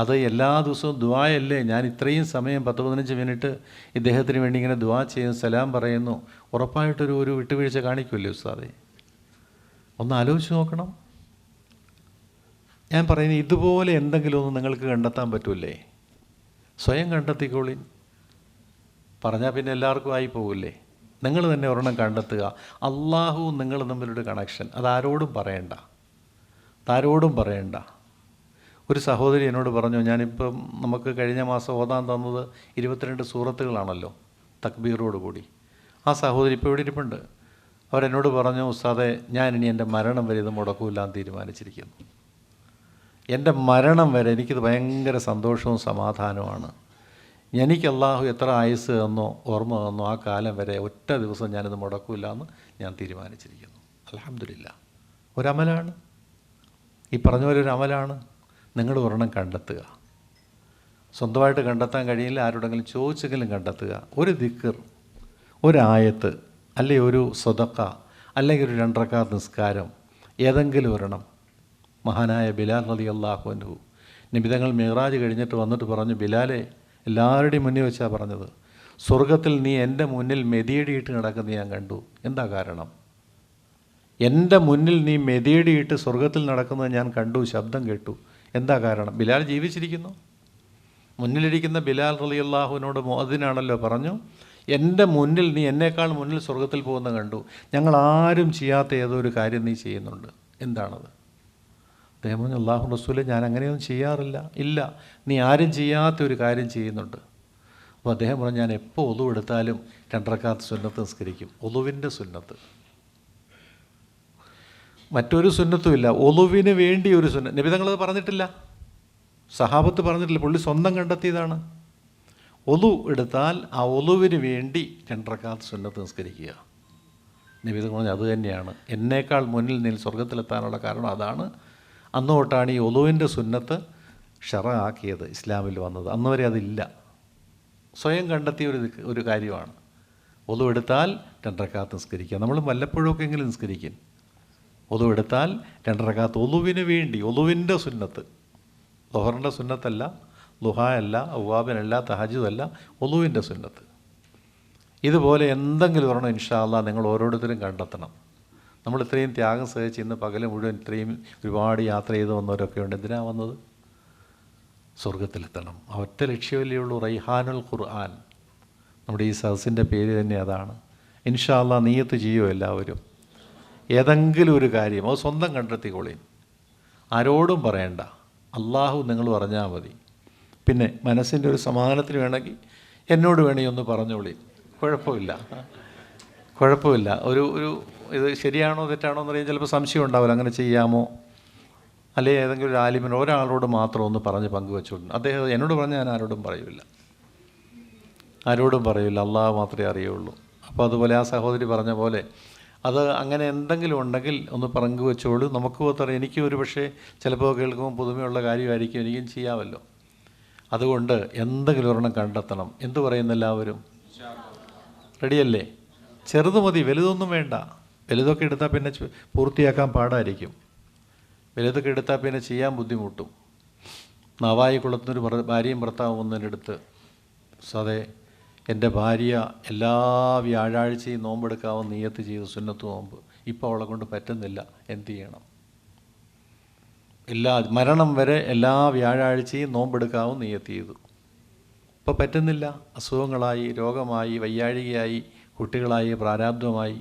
അത് എല്ലാ ദിവസവും ദുആയല്ലേ? ഞാൻ ഇത്രയും സമയം 10-15 മിനിറ്റ് ഇദ്ദേഹത്തിന് വേണ്ടി ഇങ്ങനെ ദുആ ചെയ്യുന്നു, സലാം പറയുന്നു. ഉറപ്പായിട്ടൊരു വിട്ടുവീഴ്ച കാണിക്കുമല്ലേ ഉസ്താദേ? ഒന്ന് ആലോചിച്ച് നോക്കണം. ഞാൻ പറയുന്നത് ഇതുപോലെ എന്തെങ്കിലും ഒന്ന് നിങ്ങൾക്ക് കണ്ടെത്താൻ പറ്റൂലേ? സ്വയം കണ്ടെത്തിക്കോളി. പറഞ്ഞാൽ പിന്നെ എല്ലാവർക്കും ആയി പോകില്ലേ? നിങ്ങൾ തന്നെ ഒരെണ്ണം കണ്ടെത്തുക. അള്ളാഹുവും നിങ്ങൾ തമ്മിലൊരു കണക്ഷൻ. അതാരോടും പറയണ്ട. ഒരു സഹോദരി എന്നോട് പറഞ്ഞു, ഞാനിപ്പം നമുക്ക് കഴിഞ്ഞ മാസം ഓതാൻ തന്നത് 22 സൂറത്തുകളാണല്ലോ തക്ബീറോട് കൂടി. ആ സഹോദരി ഇപ്പോൾ ഇവിടെ ഇരിപ്പുണ്ട്. അവരെന്നോട് പറഞ്ഞു, ഉസ്താദേ, ഞാനിനി എൻ്റെ മരണം വരെ ഇത് മുടക്കൂല്ലാന്ന് തീരുമാനിച്ചിരിക്കുന്നു. എൻ്റെ മരണം വരെ എനിക്കിത് ഭയങ്കര സന്തോഷവും സമാധാനവുമാണ്. എനിക്ക് അള്ളാഹു എത്ര ആയുസ് തന്നോ ഓർമ്മ തന്നോ ആ കാലം വരെ ഒറ്റ ദിവസം ഞാനിത് മുടക്കൂല്ലാന്ന് ഞാൻ തീരുമാനിച്ചിരിക്കുന്നു. അൽഹംദുലില്ലാ. ഒരമലാണ്, ഈ പറഞ്ഞ പോലെ ഒരു അമലാണ്. നിങ്ങൾ ഒരെണ്ണം കണ്ടെത്തുക. സ്വന്തമായിട്ട് കണ്ടെത്താൻ കഴിയില്ല, ആരോടെങ്കിലും ചോദിച്ചെങ്കിലും കണ്ടെത്തുക. ഒരു ദിക്ർ, ഒരായത്ത്, അല്ലെങ്കിൽ ഒരു സ്വതക്ക, അല്ലെങ്കിൽ ഒരു 2 റക്അത്ത് നിസ്കാരം, ഏതെങ്കിലും ഒരെണ്ണം. മഹാനായ ബിലാൽ റളിയല്ലാഹു അൻഹു നബിതങ്ങൾ മിഅ്റാജ് കഴിഞ്ഞിട്ട് വന്നിട്ട് പറഞ്ഞു, ബിലാലെ, എല്ലാവരുടെയും മുന്നിൽ വെച്ചാണ് പറഞ്ഞത്, സ്വർഗത്തിൽ നീ എൻ്റെ മുന്നിൽ മെതിയടിയിട്ട് നടക്കുന്നത് ഞാൻ കണ്ടു. എന്താ കാരണം? എൻ്റെ മുന്നിൽ നീ മെതിയടിയിട്ട് സ്വർഗത്തിൽ നടക്കുന്നത് ഞാൻ കണ്ടു, ശബ്ദം കേട്ടു. എന്താ കാരണം? ബിലാൽ ജീവിച്ചിരിക്കുന്നു. മുന്നിലിരിക്കുന്ന ബിലാൽ റളിയല്ലാഹുവിനോട് മുഅദ്ദിനാണല്ലോ പറഞ്ഞു, എൻ്റെ മുന്നിൽ നീ എന്നേക്കാൾ മുന്നിൽ സ്വർഗത്തിൽ പോകുന്ന കണ്ടു. ഞങ്ങൾ ആരും ചെയ്യാത്ത ഏതോ ഒരു കാര്യം നീ ചെയ്യുന്നുണ്ട്. എന്താണത്? അദ്ദേഹം പറഞ്ഞു, അല്ലാഹു റസൂലെ, ഞാൻ അങ്ങനെയൊന്നും ചെയ്യാറില്ല. ഇല്ല, നീ ആരും ചെയ്യാത്ത ഒരു കാര്യം ചെയ്യുന്നുണ്ട്. അപ്പോൾ അദ്ദേഹം പറഞ്ഞു, ഞാൻ എപ്പോൾ ഒളു എടുത്താലും 2 റക്അത്ത് സുന്നത്ത് നിസ്കരിക്കും. ഒളുവിൻ്റെ സുന്നത്ത്, മറ്റൊരു സുന്നത്തുമില്ല. ഒളുവിന് വേണ്ടി ഒരു സുന്നത്ത്. നബി തങ്ങളത് പറഞ്ഞിട്ടില്ല, സഹാബത്ത് പറഞ്ഞിട്ടില്ല, പുള്ളി സ്വന്തം കണ്ടെത്തിയതാണ്. ഒളു എടുത്താൽ ആ ഒളുവിന് വേണ്ടി 2 റക്അത്ത് സുന്നത്ത് നിസ്കരിക്കുക. നബി തങ്ങൾ പറഞ്ഞു, അത് തന്നെയാണ് എന്നേക്കാൾ മുന്നിൽ നീ സ്വർഗത്തിലെത്താനുള്ള കാരണം അതാണ്. അന്ന് തൊട്ടാണ് ഈ ഒളുവിൻ്റെ സുന്നത്ത് ഷറആക്കിയത്, ഇസ്ലാമിൽ വന്നത്. അന്ന് വരെ അതില്ല, സ്വയം കണ്ടെത്തിയ ഒരു കാര്യമാണ്. ഒളു എടുത്താൽ 2 റക്അത്ത് നിസ്കരിക്കുക. നമ്മൾ വല്ലപ്പോഴൊക്കെങ്കിലും നിസ്കരിക്കും. ഒളു എടുത്താൽ 2 റക്അത്ത് ഒളുവിന് വേണ്ടി, ഒളുവിൻ്റെ സുന്നത്ത്. ളുഹറിൻ്റെ സുന്നത്തല്ല, ളുഹായല്ല, അവ്വാബിനല്ല, തഹജ്ജുദല്ല, ഒളുവിൻ്റെ സുന്നത്ത്. ഇതുപോലെ എന്തെങ്കിലും ഒരെണ്ണം ഇൻഷാ അല്ലാഹ് നിങ്ങൾ ഓരോരുത്തരും കണ്ടെത്തണം. നമ്മൾ ഇത്രയും ത്യാഗം സഹിച്ച് ഇന്ന് പകൽ മുഴുവൻ ഇത്രയും ഒരുപാട് യാത്ര ചെയ്ത് വന്നവരൊക്കെ ഉണ്ട്. എന്തിനാണ് വന്നത്? സ്വർഗത്തിലെത്തണം. ആ ഒറ്റ ലക്ഷ്യമല്ലേ ഉള്ളൂ, റൈഹാനുൽ ഖുർആൻ. നമ്മുടെ ഈ സദസ്സിൻ്റെ പേര് തന്നെ അതാണ്. ഇൻഷാ അല്ലാഹ് നിയ്യത്ത് ചെയ്യുമോ എല്ലാവരും? ഏതെങ്കിലും ഒരു കാര്യം അത് സ്വന്തം കണ്ടെത്തിക്കോളീൻ, ആരോടും പറയണ്ട. അള്ളാഹു നിങ്ങൾ പറഞ്ഞാൽ മതി. പിന്നെ മനസ്സിൻ്റെ ഒരു സമാധാനത്തിന് വേണമെങ്കിൽ എന്നോട് വേണമെങ്കിൽ ഒന്ന് പറഞ്ഞോളീ, കുഴപ്പമില്ല. ഒരു ഇത് ശരിയാണോ തെറ്റാണോ എന്നറിയാൻ ചിലപ്പോൾ സംശയം ഉണ്ടാവില്ല, അങ്ങനെ ചെയ്യാമോ? അല്ലെങ്കിൽ ഏതെങ്കിലും ഒരു ആലിമിന് ഒരാളോട് മാത്രം ഒന്ന് പറഞ്ഞ് പങ്കുവെച്ചോളൂ. അദ്ദേഹം എന്നോട് പറഞ്ഞാൽ ഞാൻ ആരോടും പറയില്ല, അള്ളാഹു മാത്രമേ അറിയുള്ളൂ. അപ്പോൾ അതുപോലെ ആ സഹോദരി പറഞ്ഞ പോലെ അത് അങ്ങനെ എന്തെങ്കിലും ഉണ്ടെങ്കിൽ ഒന്ന് പങ്കുവെച്ചോളൂ. നമുക്ക് പറയാം, എനിക്കും ഒരു പക്ഷേ ചിലപ്പോൾ കേൾക്കുമ്പോൾ പുതുമയുള്ള കാര്യമായിരിക്കും, എനിക്കും ചെയ്യാമല്ലോ. അതുകൊണ്ട് എന്തെങ്കിലും ഒരെണ്ണം കണ്ടെത്തണം. എന്തു പറയുന്നു എല്ലാവരും? റെഡിയല്ലേ? ചെറുത് മതി, വലുതൊന്നും വേണ്ട. വലുതൊക്കെ എടുത്താൽ പിന്നെ പൂർത്തിയാക്കാൻ പാടായിരിക്കും. വലുതൊക്കെ എടുത്താൽ പിന്നെ ചെയ്യാൻ ബുദ്ധിമുട്ടും. നാവായി കുളത്തുനിന്നൊരു ഭാര്യയും ഭർത്താവും ഒന്നിൻ്റെ അടുത്ത്, സാധേ എൻ്റെ ഭാര്യ എല്ലാ വ്യാഴാഴ്ചയും നോമ്പെടുക്കാമെന്ന് നിയ്യത്ത് ചെയ്തു, സുന്നത്ത് നോമ്പ്. ഇപ്പോൾ അവളെ കൊണ്ട് പറ്റുന്നില്ല, എന്ത് ചെയ്യണം? മരണം വരെ എല്ലാ വ്യാഴാഴ്ചയും നോമ്പെടുക്കാമെന്ന് നിയ്യത്ത് ചെയ്തു. ഇപ്പോൾ പറ്റുന്നില്ല, അസുഖങ്ങളായി, രോഗമായി, വയ്യാഴികയായി, കുട്ടികളായി, പ്രാരാബ്ധമായി,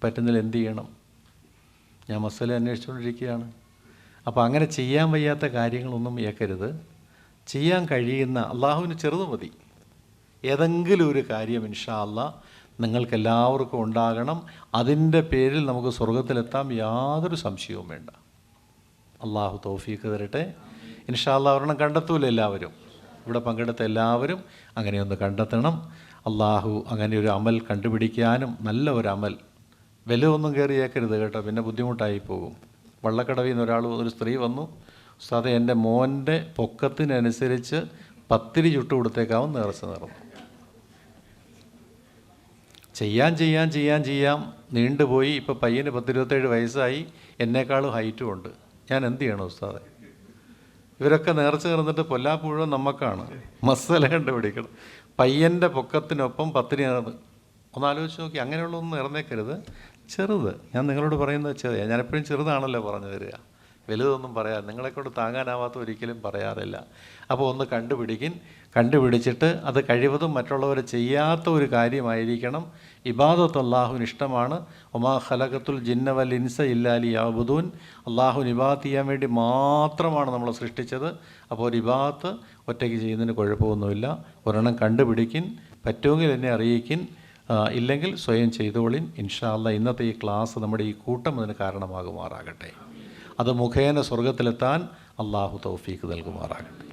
പറ്റുന്നില്ല, എന്ത് ചെയ്യണം? ഞാൻ മസല അന്വേഷിച്ചുകൊണ്ടിരിക്കുകയാണ്. അപ്പോൾ അങ്ങനെ ചെയ്യാൻ വയ്യാത്ത കാര്യങ്ങളൊന്നും ഏക്കരുത്. ചെയ്യാൻ കഴിയുന്ന, അള്ളാഹുവിന് ചെറുത് മതി, ഏതെങ്കിലും ഒരു കാര്യം ഇൻഷാ അല്ലാഹ് നിങ്ങൾക്കെല്ലാവർക്കും ഉണ്ടാകണം. അതിൻ്റെ പേരിൽ നമുക്ക് സ്വർഗത്തിലെത്താം, യാതൊരു സംശയവും വേണ്ട. അള്ളാഹു തൗഫീഖ് തരട്ടെ. ഇൻഷാ അല്ലാഹ് ഒരെണ്ണം കണ്ടെത്തൂല എല്ലാവരും, ഇവിടെ പങ്കെടുത്ത എല്ലാവരും അങ്ങനെയൊന്ന് കണ്ടെത്തണം. അള്ളാഹു അങ്ങനെ ഒരു അമൽ കണ്ടുപിടിക്കാനും, നല്ല ഒരു അമൽ, വിലയൊന്നും കയറിയേക്കരുത് കേട്ടോ, പിന്നെ ബുദ്ധിമുട്ടായി പോകും. വള്ളക്കടവിൽ നിന്ന് ഒരു സ്ത്രീ വന്നു, ഉസ്താദേ എൻ്റെ മോൻ്റെ പൊക്കത്തിനനുസരിച്ച് പത്തിരി ചുട്ട് കൊടുത്തേക്കാവും നേർച്ച നടന്നു. ചെയ്യാം നീണ്ടുപോയി. ഇപ്പോൾ പയ്യന് 10-27 വയസ്സായി, എന്നേക്കാളും ഹൈറ്റും ഉണ്ട്. ഞാൻ എന്ത് ചെയ്യണം ഉസ്താദേ? ഇവരൊക്കെ നേർച്ച ചേർന്നിട്ട് പൊല്ലാപ്പുഴ നമുക്കാണ്. മസല കണ്ടുപിടിക്കണം. പയ്യൻ്റെ പൊക്കത്തിനൊപ്പം പത്തിരി നേർന്ന് ഒന്ന് ആലോചിച്ച് നോക്കി. അങ്ങനെയുള്ളതൊന്നും നേർന്നേക്കരുത്. ചെറുത്, ഞാൻ നിങ്ങളോട് പറയുന്നത് ചെറുത്. ഞാനെപ്പോഴും ചെറുതാണല്ലോ പറഞ്ഞു തരിക, വലുതൊന്നും പറയാം. നിങ്ങളെക്കൊണ്ട് താങ്ങാനാവാത്ത ഒരിക്കലും പറയാറില്ല. അപ്പോൾ ഒന്ന് കണ്ടുപിടിച്ചിട്ട് അത് കഴിവതും മറ്റുള്ളവർ ചെയ്യാത്ത ഒരു കാര്യമായിരിക്കണം. ഇബാദത്ത് അള്ളാഹുവിന് ഇഷ്ടമാണ്. ഒമാ ഖലഖത്തുൽ ജിന്ന വൽ ഇൻസ ഇല്ലാ ലിയഅ്ബുദൂൻ. അള്ളാഹുവിന് ഇബാദത്ത് ചെയ്യാൻ വേണ്ടി മാത്രമാണ് നമ്മളെ സൃഷ്ടിച്ചത്. അപ്പോൾ ഒരു ഇബാദത്ത് ഒറ്റയ്ക്ക് ചെയ്യുന്നതിന് കുഴപ്പമൊന്നുമില്ല. ഒരെണ്ണം കണ്ടുപിടിക്കിൻ, പറ്റുമെങ്കിൽ എന്നെ അറിയിക്കിൻ, ഇല്ലെങ്കിൽ സ്വയം ചെയ്തോളിൻ. ഇൻഷാ അല്ലാഹ് ഇന്നത്തെ ഈ ക്ലാസ് നമ്മുടെ ഈ കൂട്ടം അതിന് കാരണമാകുമാറാകട്ടെ. അത് മുഖേന സ്വർഗത്തിലെത്താൻ അള്ളാഹു തൗഫീഖ് നൽകുമാറാകട്ടെ.